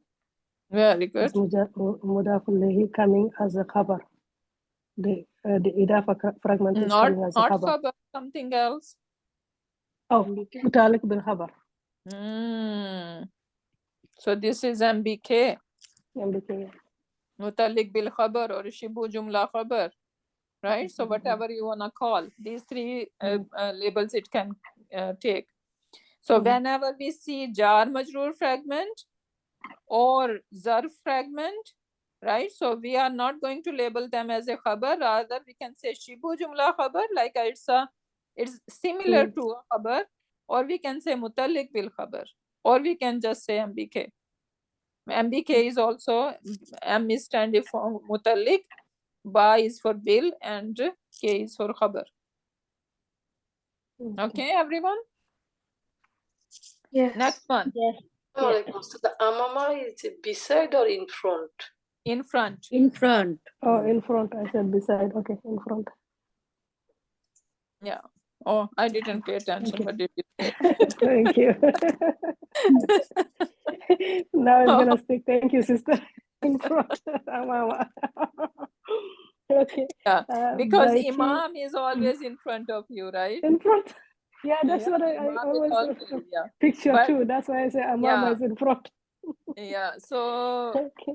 A: Very good.
F: Mudaf ilayhi coming as a khabar. The idafa fragment is coming as a khabar.
A: Not khabar, something else.
F: Oh, mutalik bil khabar.
A: So this is MBK.
F: MBK.
A: Mutalik bil khabar or shibu jumla khabar. Right? So whatever you wanna call, these three labels it can take. So whenever we see jar majroor fragment or zarf fragment, right? So we are not going to label them as a khabar, rather we can say shibu jumla khabar, like it's similar to a khabar, or we can say mutalik bil khabar. or we can just say MBK. MBK is also, M is standing for Mutallik, Ba is for Bil, and K is for Khabar. Okay, everyone?
B: Yes.
A: Next one.
C: Yes.
H: So the amama is beside or in front?
A: In front.
E: In front.
F: Oh, in front. I said beside. Okay, in front.
A: Yeah. Oh, I didn't pay attention.
F: Okay.
A: What did you say?
F: Thank you. Now it's gonna stick. Thank you, sister. In front. Amama. Okay.
A: Yeah, because
F: Baiti.
A: Imam is always in front of you, right?
F: In front. Yeah, that's
A: Yeah,
F: what I
A: Imam is
F: always
A: always, yeah.
F: picture
A: But
F: too. That's why I say Amama
A: yeah,
F: is in front.
A: yeah. So
F: Okay.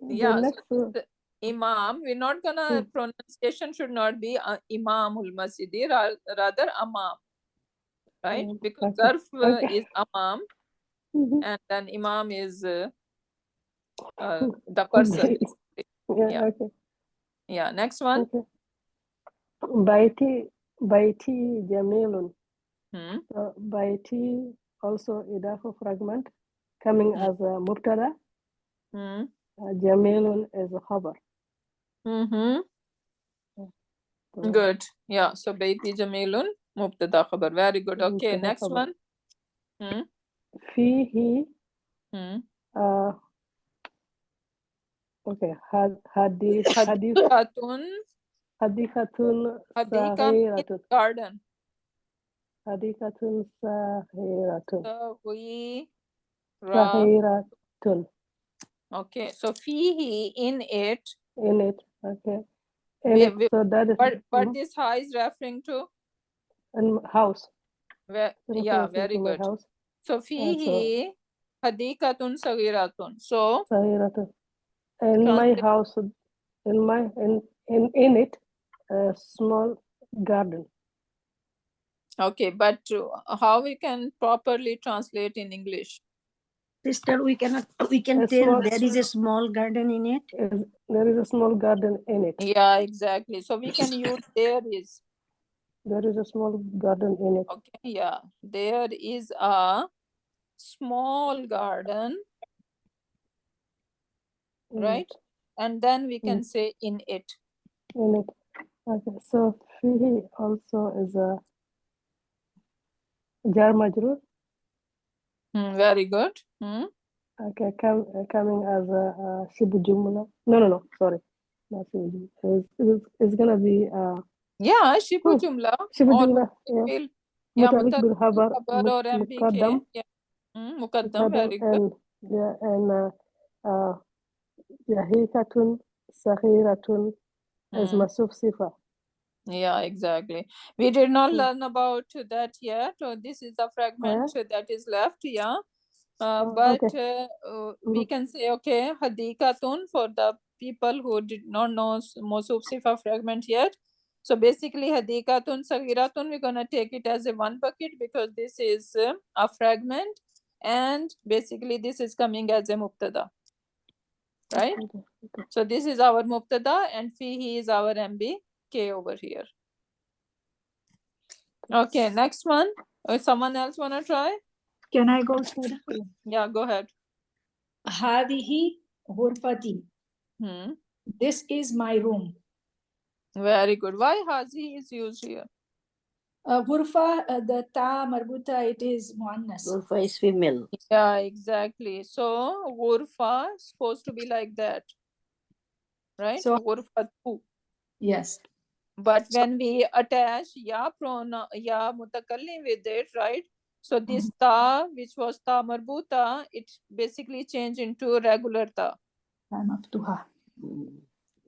A: yeah,
F: The next
A: so
F: one.
A: this Imam, we're not gonna, pronunciation should not be Imamul Masjidi, rather Amam, right? Because
F: Okay.
A: Zarf
F: Okay.
A: is Amam,
F: Mhm.
A: and then Imam is the person.
F: Yeah,
A: Yeah,
F: okay.
A: yeah. Next one.
F: Okay. Baiti Jamilun.
A: Hmm.
F: Baiti also idafa fragment coming as a mubtada.
A: Hmm.
F: Jamilun is a khabar.
A: Mm-hmm.
F: So,
A: Good. Yeah. So Baiti Jamilun, Mubtada Khabar. Very good. Okay.
F: mubtada
A: Next
F: khabar.
A: one. Hmm.
F: Fihi
A: Hmm.
F: okay. Hadikatun
A: Hadikatun, Hadika means
F: saghiratun.
A: garden.
F: Hadikatun saghiratun. Saghiratun.
A: Okay. So fihi, in it.
F: In it. Okay. In it. So that is
A: What this ha is referring to?
F: in house.
A: Yeah,
F: Referring
A: very
F: to my
A: good.
F: house.
A: So fihi hadikatun sagiratun. So
F: Saghiratun. In my
A: translate.
F: house, in it, a small garden.
A: Okay, but how we can properly translate in English?
E: Sister, we can tell there is a small garden in it.
F: There is a small garden in it.
A: Yeah, exactly. So we can use there is.
F: There is a small garden in it.
A: Okay, yeah. There is a small garden, right? And then we can say in it.
F: In it. Okay, so fihi also is a jar majrur.
A: Very good.
F: Okay, coming as a shibu jumla. No, sorry. Not shibu jumla. It's gonna be
A: Yeah, shibu jumla.
F: shibu
A: Or
F: jumla. Yeah.
A: mutalik yeah,
F: Mutalik bil
A: mutalik
F: khabar
A: khabar or MBK.
F: muqaddam.
A: Yeah. Muqaddam,
F: Muqaddam
A: very good.
F: and yeah, and Jahikatun Sahiratun is Masuf Sifa.
A: Yeah, exactly. We did not learn about that yet. This is a fragment that is left. Yeah. But
F: Okay.
A: we can say, okay, Hadikatun for the people who did not know Mosuf Sifa fragment yet. So basically, Hadikatun Sagiratun, we're going to take it as a one bucket because this is a fragment. And basically, this is coming as a Mubtada. Right?
F: Okay.
A: So this is our Mubtada and Fihi is our MBK over here. Okay, next one. Someone else want to try?
D: Can I go, Sada?
A: Yeah, go ahead.
D: Hadihi ghurfati. This is my room.
A: Very good. Why Hazi is used here?
D: Ghurfa, the ta marbuta, it is muannas.
E: Ghurfa is female.
A: Yeah, exactly. So ghurfa is supposed to be like that, right?
D: So
A: Ghurfa tu.
D: yes.
A: But when we attach ya pronoun, ya mutakallim with it, right? So this ta, which was ta marbuta, it basically changed into regular ta.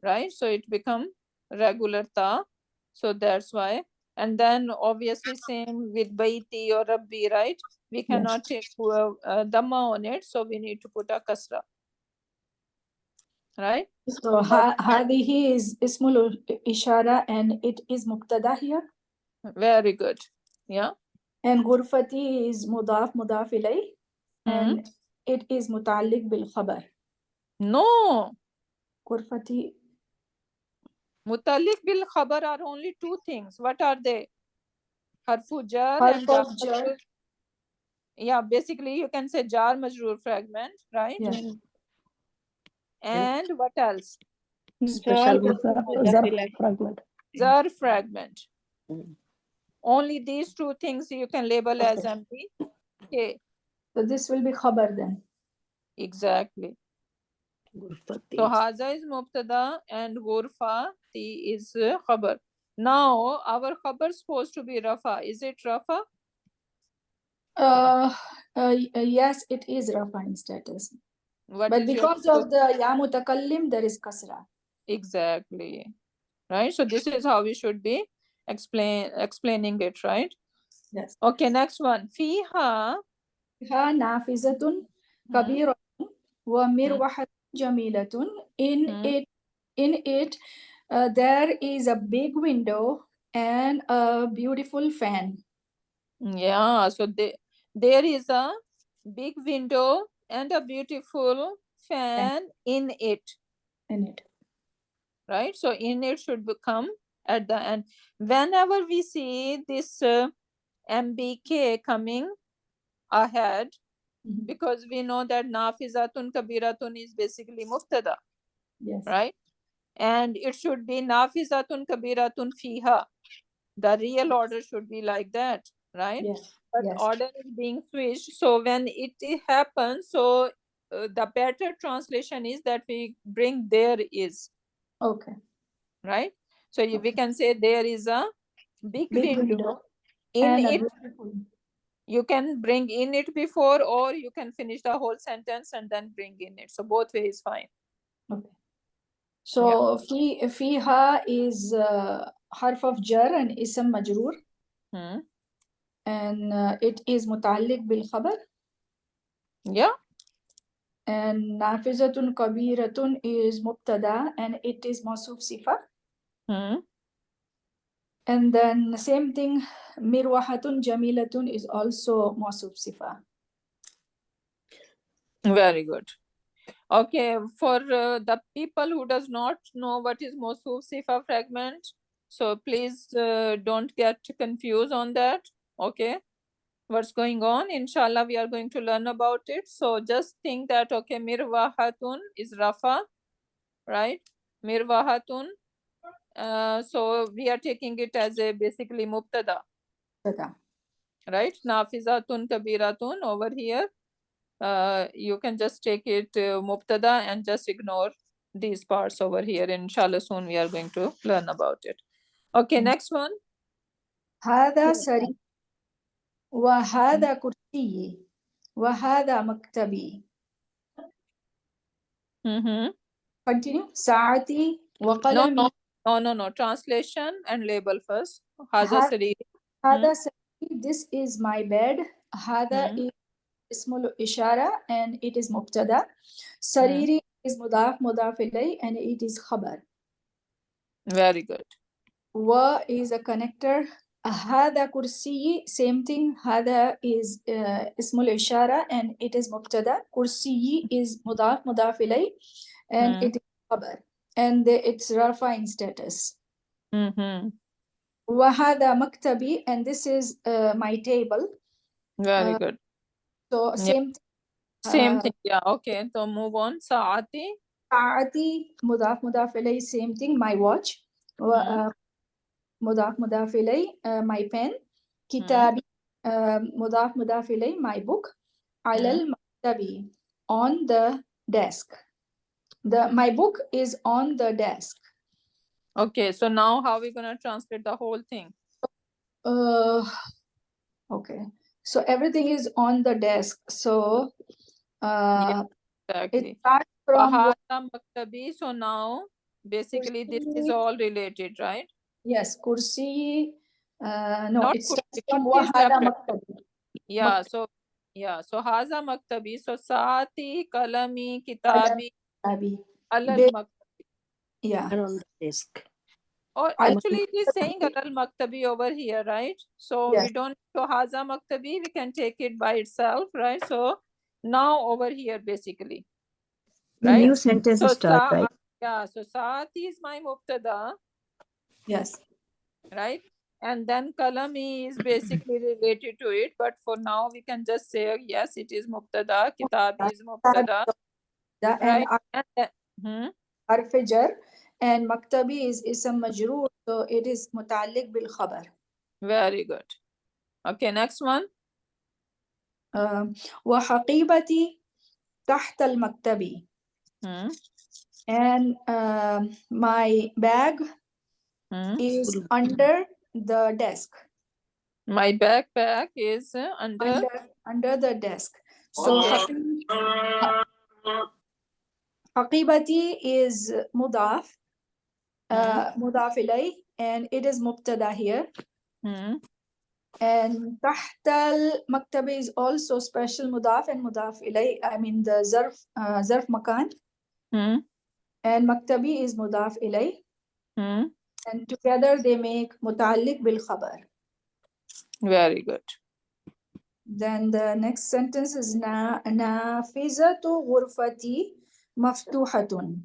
A: Right? So it become regular ta. So that's why. And then obviously same with baiti or rabbi, right? We cannot take dhamma on it, so we need to put a kasra. Right?
D: So hadihi is ismul ishara and it is muqtada here.
A: Very good. Yeah.
D: And ghurfati is mudaf ilay and it is muta'alliq bil khabar.
A: No.
D: Ghurfati.
A: Mutalik bil khabar are only two things. What are they? Harfu jar
D: Harf
A: and
D: of jar.
A: Yeah, basically you can say jar majroor fragment, right?
D: Yeah.
A: And what else?
F: Special
C: Zarf
F: fragment.
A: Zar fragment.
E: Mm.
A: Only these two things you can label as empty. Okay,
D: So this will be khabar then.
A: exactly.
E: غرفتي.
A: So haza is mubtada and ghurfa ti is khabar. Now our khabar is supposed to be rafa. Is it rafa?
D: Yes, it is rafa in status.
A: What
D: But
A: is your
D: because of the ya mutakallim, there is kasra.
A: exactly, right? So this is how we should be explaining it, right?
D: Yes.
A: Okay, next one. Fiha.
D: Ha nafizatun kabiratun wa mirwahatun jamilatun. In it, there is a big window and a beautiful fan.
A: Yeah, so there is a big window and a beautiful fan in it, right? So in it should become at the end. Whenever we see this MBK coming ahead, because we know that nafizatun kabiratun is basically muftada,
D: Yes.
A: right? And it should be nafizatun kabiratun fiha. The real order should be like that, right?
D: Yes.
A: But
D: Yes.
A: order is being switched. So when it happens, so the better translation is that we bring there is,
D: Okay.
A: right? So we can say there is a big window. In
D: and a
A: it,
D: beautiful.
A: you can bring in it before, or you can finish the whole sentence and then bring in it. So both ways is fine.
D: Okay. So fiha is harf of jar and ism majroor, and it is muta'alliq bil khabar.
A: Yeah.
D: And nafizatun kabiratun is mubtada and it is mawsuf sifa. And then same thing, mirwahatun jamilatun is also mawsuf sifa.
A: Very good. Okay, for the people who does not know what is mawsuf sifa fragment, so please don't get confused on that. Okay, what's going on? Inshallah, we are going to learn about it. So just think that, okay, mirwahatun is rafa, right? Mirwahatun. So we are taking it as a basically mubtada, right? Nafizatun kabiratun over here. You can just take it mubtada and just ignore these parts over here. Inshallah, soon we are going to learn about it. Okay, next one.
D: هذا سرير وهذا كرسي وهذا مكتبي. Continue. ساعتي وقلمي.
A: No. Translation and label first. هذا سرير.
D: هذا سرير. This is my bed. هذا is اسم الإشارة and it is مبتدا. سريري is مضاف مضاف إليه and it is خبر.
A: Very good.
D: و is a connector. هذا كرسي same thing. هذا is اسم الإشارة and it is مبتدا. كرسي is مضاف مضاف إليه and it is خبر and it's رافع status. وهذا مكتبي and this is my table.
A: Very good.
D: So same thing.
A: Same thing. Yeah. Okay. So move on. Saati.
D: ساعتي مضاف مضاف إليه same thing. My watch. مضاف مضاف إليه my pen. كتابي مضاف مضاف إليه my book. على المكتب on the desk. My book is on the desk.
A: Okay, so now how are we gonna translate the whole thing?
D: Okay, so everything is on the desk. So
A: exactly.
D: It starts from
A: maktabi. So now basically this is all related, right?
D: Yes, kursi. No,
A: Not
D: it starts
A: kursi,
D: from
A: kursi is
D: wahada
A: separate.
D: maktabi.
A: Yeah, so haza maktabi. So saati, kalami, kitabi, alal maktabi.
D: Yeah.
E: And on the desk.
A: Or actually it is saying alal maktabi over here, right? So we don't, so haza maktabi, we can take it by itself, right? So now over here basically, right?
E: New sentence
A: So
E: start, right?
A: yeah, so saati is my mubtada.
D: Yes.
A: Right? And then kalami is basically related to it, but for now we can just say yes, it is mubtada. Kitab is mubtada,
D: and
A: right? And then,
D: arfijar, and maktabi is ism majroor, so it is muta'alliq bil khabar.
A: Very good. Okay, next one.
D: Wa haqibati tahta al maktabi. And my bag is under the desk.
A: My backpack is
D: under the desk. So haqibati is mudaf, mudaf ilay, and it is mubtada here. And tahta al-maktabi is also special mudaf and mudaf ilay. I mean the zarf makan. And maktabi is mudaf ilay. And together they make muta'alliq bil khabar.
A: Very good.
D: Then the next sentence is nafizatu ghurfati maftuhatun.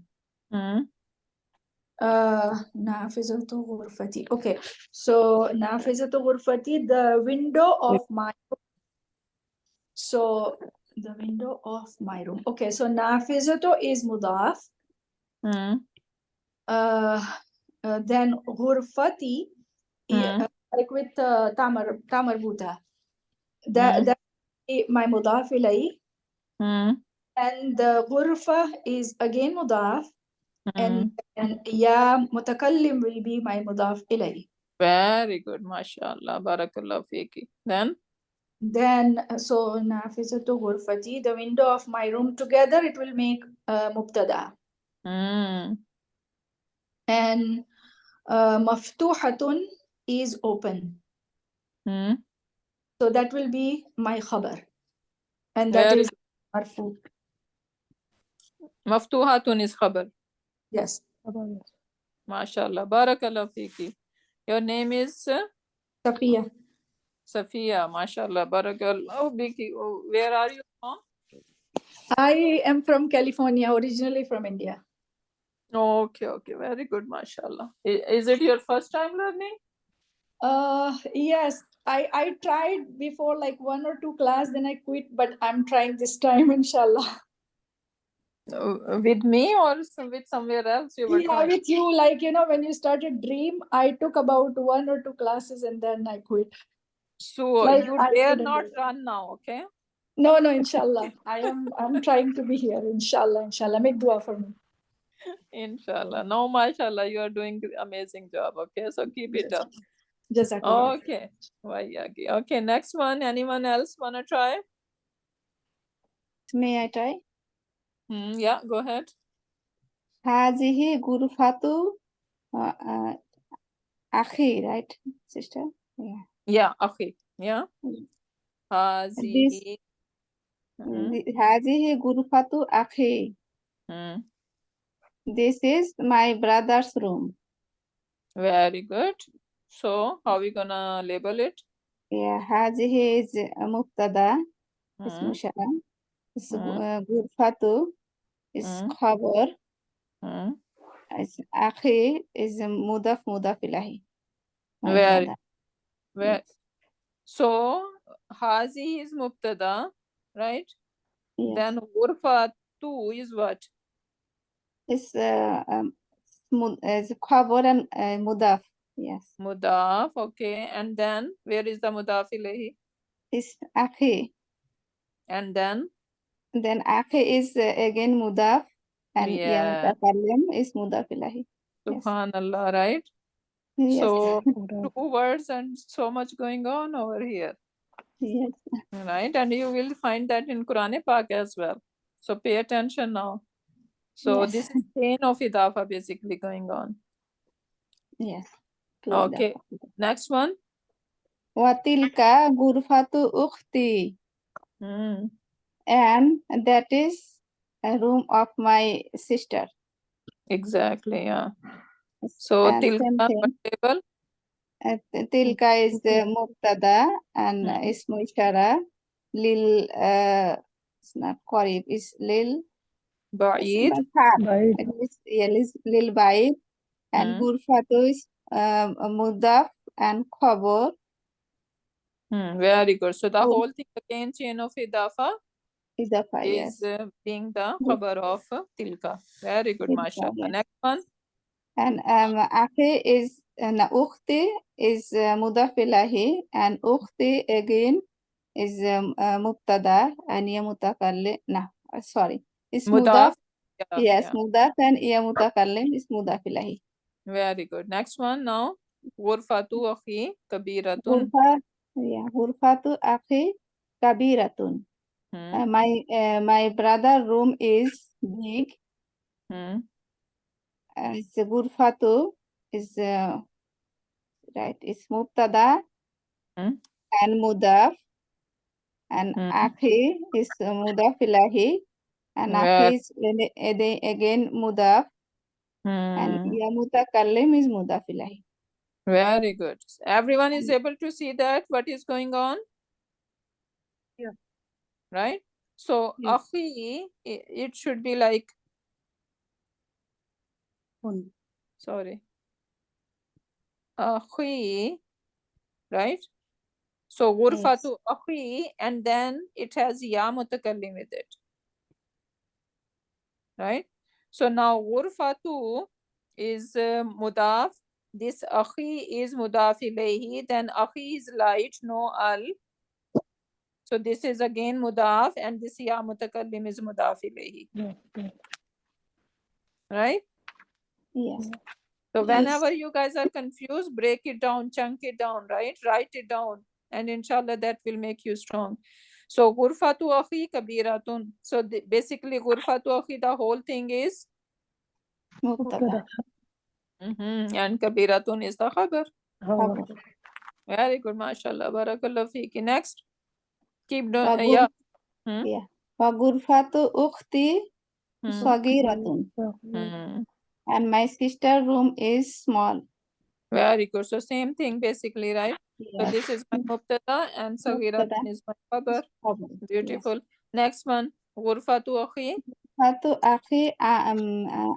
D: Nafizatu ghurfati. Okay, so nafizatu ghurfati, the window of my room. So the window of my room. Okay, so nafizatu is mudaf. Then ghurfati, like with tamar buta. That my mudaf ilay. And the ghurfa is again mudaf. And ya mutakallim will be my mudaf ilay.
A: Very good, mashallah, barakallah fiki. Then
D: So nafizatu ghurfati, the window of my room, together it will make mubtada. And maftuhatun is open. So that will be my khabar. And that is marfu.
A: Maftuhatun is khabar.
D: Yes.
A: Mashallah, barakallah fiki. Your name is
D: Safiya.
A: Safiya, mashallah, barakallah fiki. Where are you from?
D: I am from California, originally from India.
A: Okay, very good, mashallah. Is it your first time learning?
D: Yes, I tried before like 1 or 2 class, then I quit, but I'm trying this time, inshallah.
A: With me or with somewhere else you were trying?
D: With you, like, when you started Dream, I took about 1 or 2 classes and then I quit.
A: So
D: like,
A: you dare not run now, okay?
D: No, inshallah. I'm trying to be here, inshallah. Make dua for me.
A: Inshallah. No, mashallah, you are doing amazing job, okay? So keep it up.
D: Jazakallah.
A: Okay. Okay, next one. Anyone else want to try?
C: May I try?
A: Yeah, go ahead.
C: Hazihi gurfatu akhi, right, sister?
A: Yeah, akhi. Yeah. Hazihi.
C: Hazihi gurfatu akhi. This is my brother's room.
A: Very good. So how we gonna label it?
C: Yeah, hazihi is mubtada, is mushara. Gurfatu is khabar. Akhi is mudaf ilahi.
A: Very. So hazi is mubtada, right? Yes. Then ghurfatu is what?
C: It's khabar and mudaf. Yes.
A: Mudaf, okay. And then where is the mudaf ilahi?
C: It's akhi.
A: And then?
C: Then akhi is again mudaf, and mutakallim is mudaf ilahi.
A: Subhanallah, right? Yes. So 2 words and so much going on over here.
C: Yes.
A: Right, and you will find that in Quran Pak as well. So pay attention now. So this is chain of idafa basically going on.
C: Yes.
A: Okay. Next one.
C: Watilka gurfatu ukhti. And that is a room of my sister.
A: Exactly, yeah. So tilka table.
C: Tilka is the mubtada and ismu ishara. Lil it's not qarib, it's lil
A: ba'id.
C: Lil ba'id. And gurfatu is mudaf and khabar.
A: Very good. So the whole thing again, chain of idafa
C: Idafa,
A: is
C: yes.
A: being the khabar of tilka. Very good,
C: Tilka,
A: mashallah.
C: yes.
A: Next one.
C: And akhi is ukhti is mudaf ilahi, and ukhti again is mubtada and ya mutakallim. No, sorry. It's mudaf.
A: Mudaf. Yeah,
C: Yes,
A: yeah.
C: mudaf and ya mutakallim is mudaf ilahi.
A: Very good. Next one now. Ghurfatu akhi kabiratun.
C: Ghurfa, yeah, ghurfatu akhi kabiratun. My brother room is big. It's ghurfatu is right. It's mubtada and mudaf, and akhi is mudaf ilahi, and akhi is again mudaf, and ya mutakallim is mudaf ilahi.
A: Very good. Everyone is able to see that what is going on?
E: Yeah.
A: Right? So
E: Yes.
A: akhi, it should be like, sorry. Akhi, right? So ghurfatu akhi, and then it has ya mutakallim with it. Right? So now ghurfatu is mudaf. This akhi is mudaf ilayhi. Then akhi is light, no al. So this is again mudaf, and this ya mutakallim is mudaf ilayhi. Right?
C: Yes.
A: So whenever you guys are confused, break it down, chunk it down, right? Write it down, and inshallah that will make you strong. So ghurfatu akhi kabiratun. So basically ghurfatu akhi, the whole thing is
C: Mubtada.
A: and kabiratun is the khabar. Very good, mashallah, barakallah fiki. Next, keep doing. Yeah.
C: Yeah. Ghurfatu ukhti sagiratun. And my sister room is small.
A: Very good. So same thing basically, right?
C: Yes.
A: So this is my mubtada and sagiratun is my khabar. Beautiful. Yes. Next one, ghurfatu akhi.
C: Ghurfatu akhi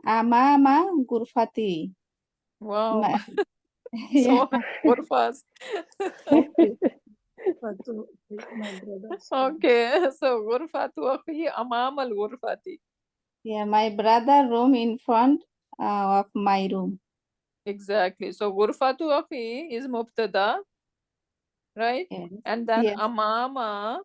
C: amama ghurfati.
A: Wow. So many ghurfas. Okay. So ghurfatu akhi amam al ghurfati.
C: Yeah, my brother room in front of my room.
A: Exactly. So ghurfatu akhi is mubtada, right?
C: Yes.
A: And then
C: Yes.
A: amama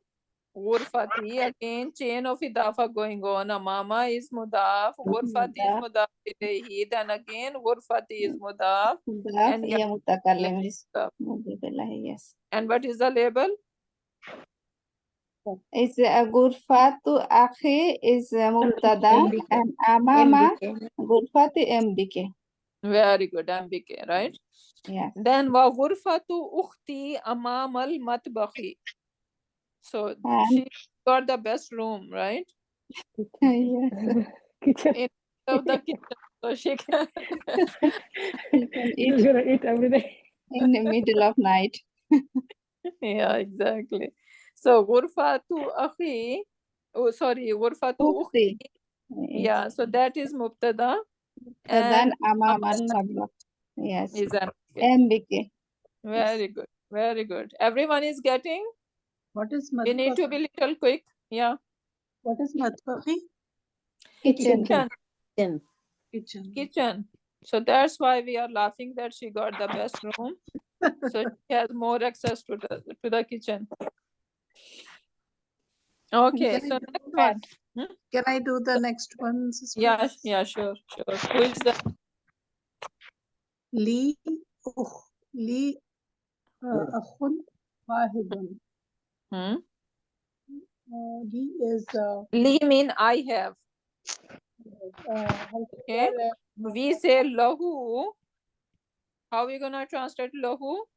A: ghurfati, again chain of idafa going on. Amama is mudaf, ghurfati is mudaf ilayhi, then again ghurfati is mudaf, and
C: ya mutakallim is mudaf ilayhi. Yes.
A: And what is the label?
C: It's ghurfatu akhi is mubtada and amama ghurfati MBK.
A: Very good, MBK, right?
C: Yes.
A: Then wa ghurfatu ukhti amam al matbakhi. So she got the best room, right?
C: Yes.
F: Kitchen.
A: In of the kitchen, so she can
F: She's gonna eat every day.
C: In the middle of night.
A: Yeah, exactly. So ghurfatu akhi, oh sorry, ghurfatu ukhti. Yeah, so that is mubtada.
C: Then amam al matbakh. Yes.
A: Is
C: MBK.
A: Very good. Very good. Everyone is getting?
E: What is
A: We need to be little quick. Yeah.
E: What is matbakhi?
C: Kitchen.
A: Kitchen. So that's why we are laughing that she got the best room. So she has more access to the kitchen. Okay, so next one.
E: Can I do the next one?
A: Yeah, yeah, sure. Who is that?
E: Li akhun wahidun. Li is
A: Li mean I have. Okay. We say lahu. How are we gonna translate lahu?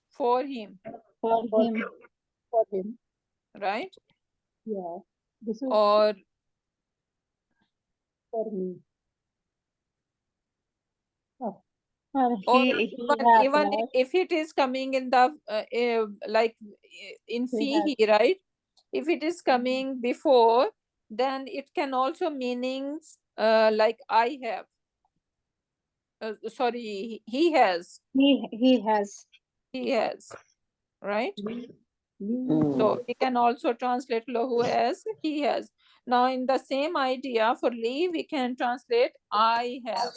A: For him.
C: For him.
A: Right?
E: Yeah. This is
A: or
E: for me.
C: Or
A: or
C: he
A: even if it is coming in the like in fihi, right? If it is coming before, then it can also meanings like I have. sorry, he has.
C: He has.
A: He has, right? So we can also translate lahu as he has. Now in the same idea for li, we can translate I have.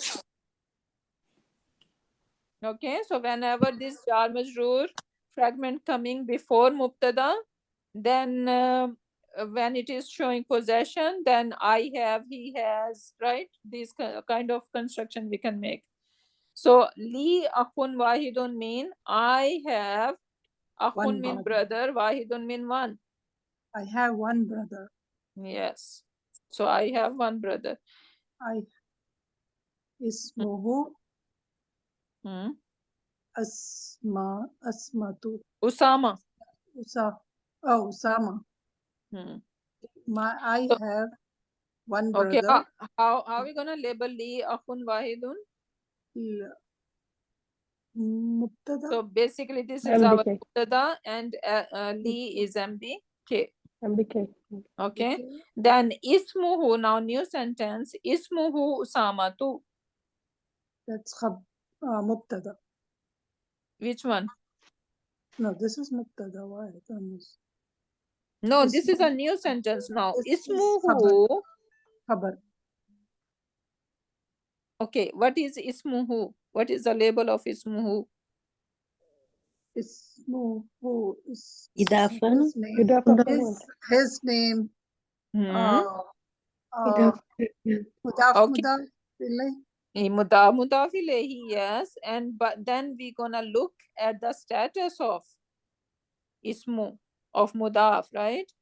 A: Okay, so whenever this jar majroor fragment coming before mubtada, then when it is showing possession, then I have, he has, right? This kind of construction we can make. So li akhun wahidun mean I have, akhun mean brother, wahidun mean one.
I: I have one brother.
A: Yes. So I have one brother.
I: Ismuhu
A: Hmm.
I: Asmatu.
A: Usama.
I: Usama.
A: Hmm.
I: I
A: So,
I: have one
A: okay,
I: brother.
A: how are we gonna label li akhun wahidun?
I: Mubtada.
A: So basically this is our
F: MBK.
A: mubtada and li is MBK.
F: MBK.
A: Okay. Then ismuhu, now new sentence, ismuhu usamatu.
I: That's mubtada.
A: Which one?
I: No, this is mubtada. Why?
A: No, this is a new sentence now.
I: This is
A: Ismuhu.
I: Khabar.
A: Okay, what is ismuhu? What is the label of ismuhu?
I: Ismuhu is
E: Idafan.
I: his name.
F: Idafa
I: His name.
A: Hmm.
I: Mudaf ilayh.
A: Mudaf ilayhi, yes. And but then we gonna look at the status of ismu of mudaf, right?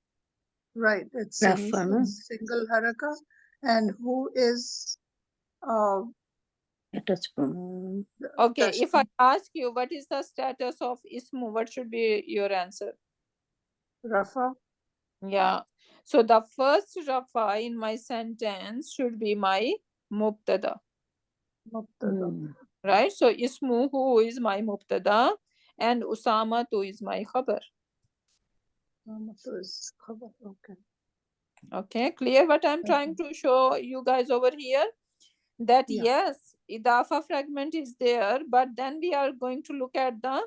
I: Right. It's
E: Rafana.
I: single haraka. And who is
A: Okay, if I ask you what is the status of ismu, what should be your answer?
I: Rafa.
A: Yeah. So the first rafa in my sentence should be my mubtada. Right? So ismuhu is my mubtada and Usama tu is my khabar.
I: Okay.
A: Okay, clear what I'm trying to show you guys over here? That yes, idafa fragment is there, but then we are going to look at the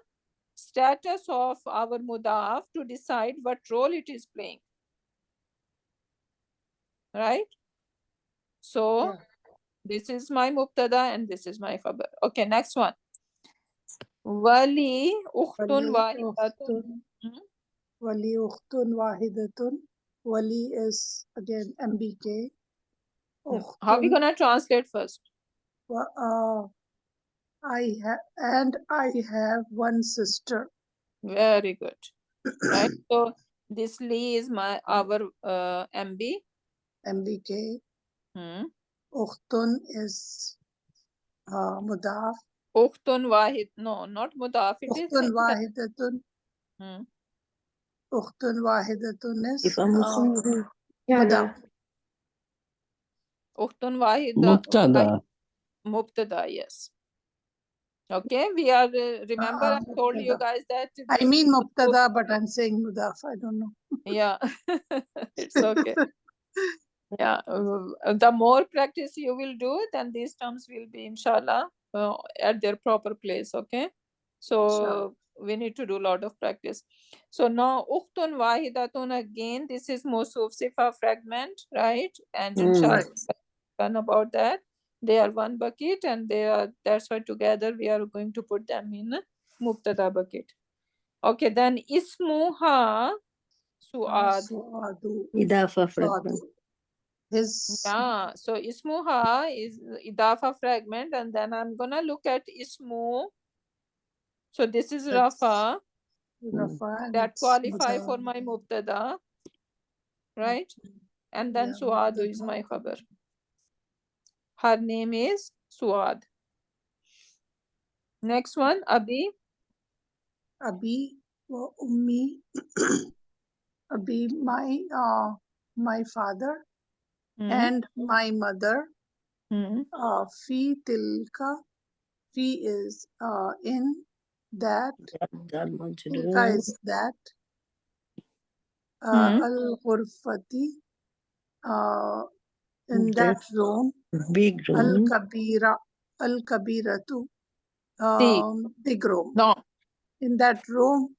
A: status of our mudaf to decide what role it is playing. Right? So this is my mubtada and this is my khabar. Okay, next one. Wali ukhtun wahidatun.
I: Wali ukhtun wahidatun. Wali is again MBK.
A: How are we gonna translate first?
I: I have one sister.
A: Very good. Right. So this li is our MB.
I: MBK. Ukhtun is mudaf.
A: Ukhtun wahid. No, not mudaf. It is
I: Ukhtun wahidatun. Ukhtun wahidatun is mudaf.
A: Ukhtun wahid. Mubtada, yes. Okay, we are, remember I told you guys that.
I: I mean mubtada, but I'm saying mudaf. I don't know.
A: Yeah, it's okay. Yeah, the more practice you will do, then these terms will be, inshallah, at their proper place. Okay, so we need to do a lot of practice. So now, ukhtun wahidatun, again, this is Mawsuf Sifa fragment, right? And inshallah, done about that. They are one bucket, and they are, that's why together we are going to put them in mubtada bucket. Okay, then ismuha suad.
E: Idafa fragment.
A: Yeah, so ismuha is idafa fragment, and then I'm gonna look at ismu. So this is rafa. That qualify for my mubtada, right? And then suadu is my khabar. Her name is Suad. Next one, Abi.
I: Abi wa ummi. Abi, my father and my mother. Fi tilka. Fi is in that. Tilka is that. Al ghurfati. In that room.
E: Big room.
I: Al kabira. al-kabiratu,
A: the
I: big room.
A: no
I: In that room,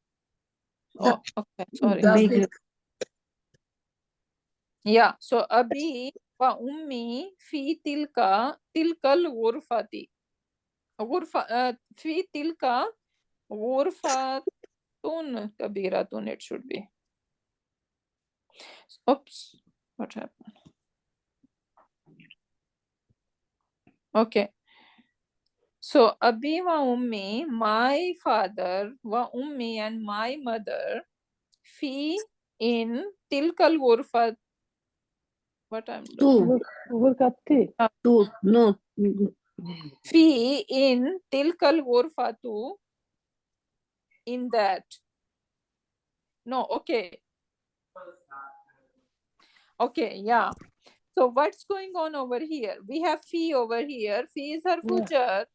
A: oh okay sorry
I: the big
A: yeah so abi wa ummi fi tilkal ghurfati ghurfa fi tilka ghurfatun kabiratun it should be oops what happened okay so abi wa ummi my father wa ummi and my mother fi in tilkal ghurfat what I'm looking
E: Gurkati.
J: No.
A: fi in tilkal ghurfatu in that no okay yeah so what's going on over here we have fi over here fi is her future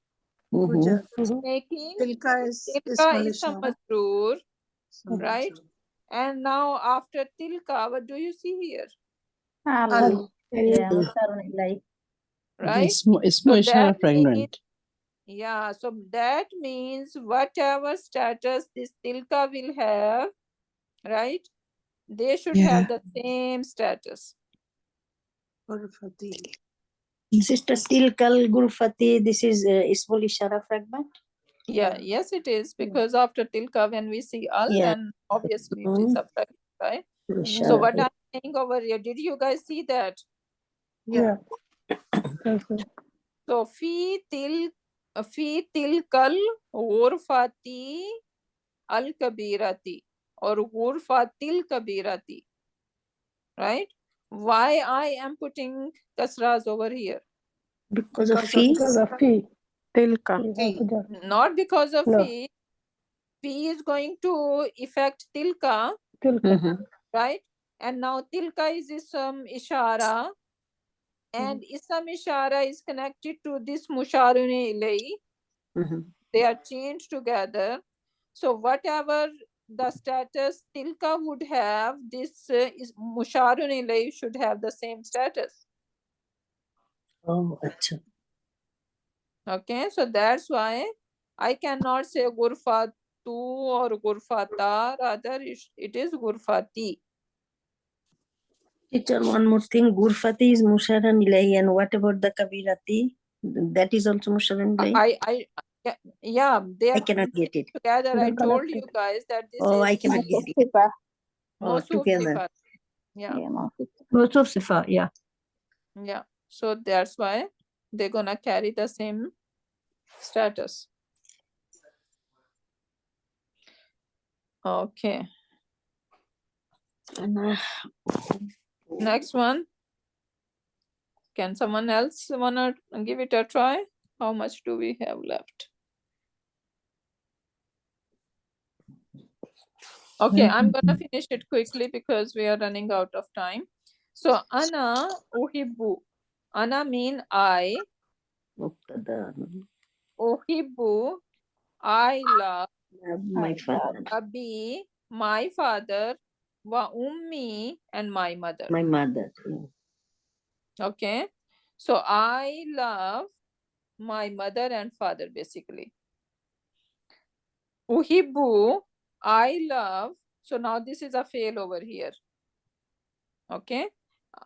I: fujar.
A: making
I: Tilka is
A: tilka
I: ismul
A: is some
I: ishara.
A: majroor right and now after tilka what do you see here
I: Al.
E: Yeah,
A: right
J: Ismu
A: so
J: ishara
A: that means
J: fragment.
A: yeah so that means whatever status this tilka will have right they should have the same status
I: Ghurfati.
E: Sister Tilkal Gurfati, this is Ismul Ishara fragment.
A: yeah yes it is because after tilka when we see al
E: Yeah.
A: then obviously it is a fragment right so
E: Ishara.
A: what I'm saying over here did you guys see that
I: Yeah.
A: so fi tilkal ghurfati al kabirati or ghurfatil kabirati right why I am putting kasras over here
E: Because of
I: Because
E: fee.
F: Because of fee. Tilka.
I: Fi.
A: not because of
F: No.
A: fi is going to affect tilka
F: Tilka.
A: right and now tilka is ism ishara and ism ishara is connected to this musharun ilay they are changed together so whatever the status tilka would have this is musharun ilay should have the same status
E: Oh, acha.
A: okay so that's why I cannot say gurfatu or gurfata rather it is gurfati
E: Teacher, one more thing. Gurfati is Musharan Ilahi, and what about the Kabirati? That is also Musharan Ilahi.
A: yeah they
E: I
A: are
E: cannot get it.
A: together I
F: They're
A: told you
F: connected.
A: guys that this
E: Oh, I
A: is
E: cannot get it. Oh,
A: Mawsuf
E: together.
A: sifat yeah
E: Mawsuf Sifa, yeah.
A: yeah so that's why they're gonna carry the same status okay next one can someone else wanna give it a try how much do we have left okay I'm gonna finish it quickly because we are running out of time so ana uhibbu ana mean I uhibbu I love
E: My father.
A: abi my father wa ummi and my mother
E: My mother.
A: okay so I love my mother and father basically uhibbu I love so now this is a fail over here okay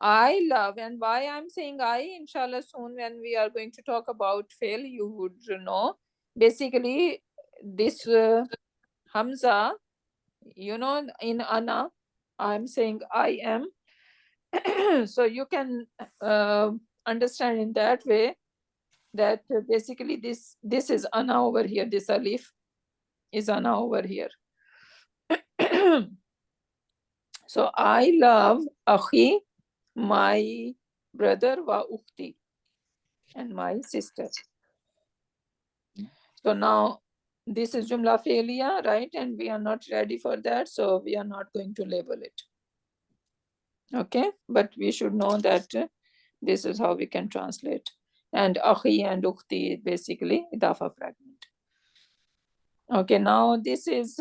A: I love and why I'm saying I inshallah soon when we are going to talk about fail you would know basically this hamza you know in ana I'm saying I am so you can understand in that way that basically this is ana over here this alif is ana over here so I love akhi my brother wa ukhti and my sister so now this is jumla failure right and we are not ready for that so we are not going to label it okay but we should know that this is how we can translate and akhi and ukhti basically idafa fragment okay now this is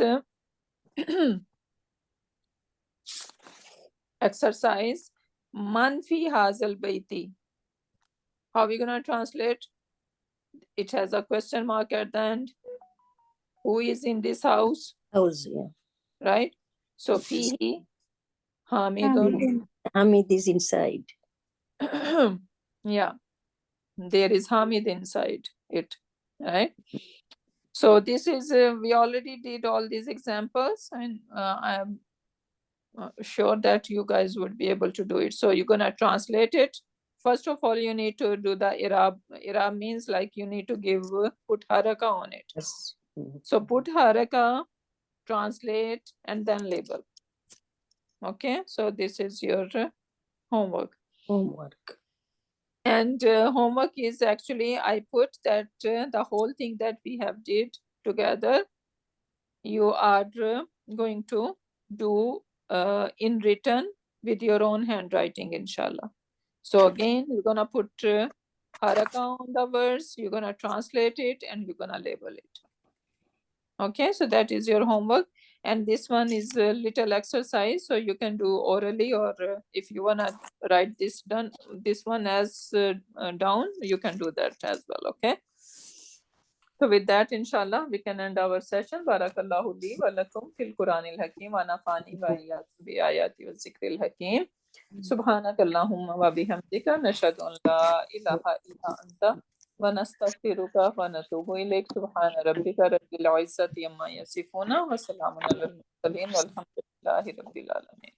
A: exercise man fi hazal baiti how are we going to translate it has a question mark at the end. Who is in this house?
E: House, yeah.
A: Right? So fihi Hamidun.
E: Hamid is inside.
A: Yeah, there is Hamid inside it, right? So this is, we already did all these examples, and I am sure that you guys would be able to do it. So you're gonna translate it. First of all, you need to do the Irab. Irab means like you need to put haraka on it.
E: Yes.
A: So put haraka, translate, and then label. Okay, so this is your homework.
E: Homework.
A: And homework is actually, I put that the whole thing that we have did together, you are going to do in written with your own handwriting, inshallah. So again, you're gonna put haraka on the words, you're gonna translate it, and you're gonna label it. Okay, so that is your homework. And this one is a little exercise, so you can do orally, or if you wanna write this one as down, you can do that as well. Okay. So with that, inshallah, we can end our session. Barakallahu li wa lakum fil Quranil Hakim wa nafani wa iyyakum bi ayati wa zikril hakim. Subhanakallahumma wa bihamdika nashhadu an la ilaha illa anta wa nastaghfiruka wa natubu ilayk. Subhana rabbika rabbil izzati amma yasifuna wa salamun alal mursalin walhamdulillahi rabbil alamin.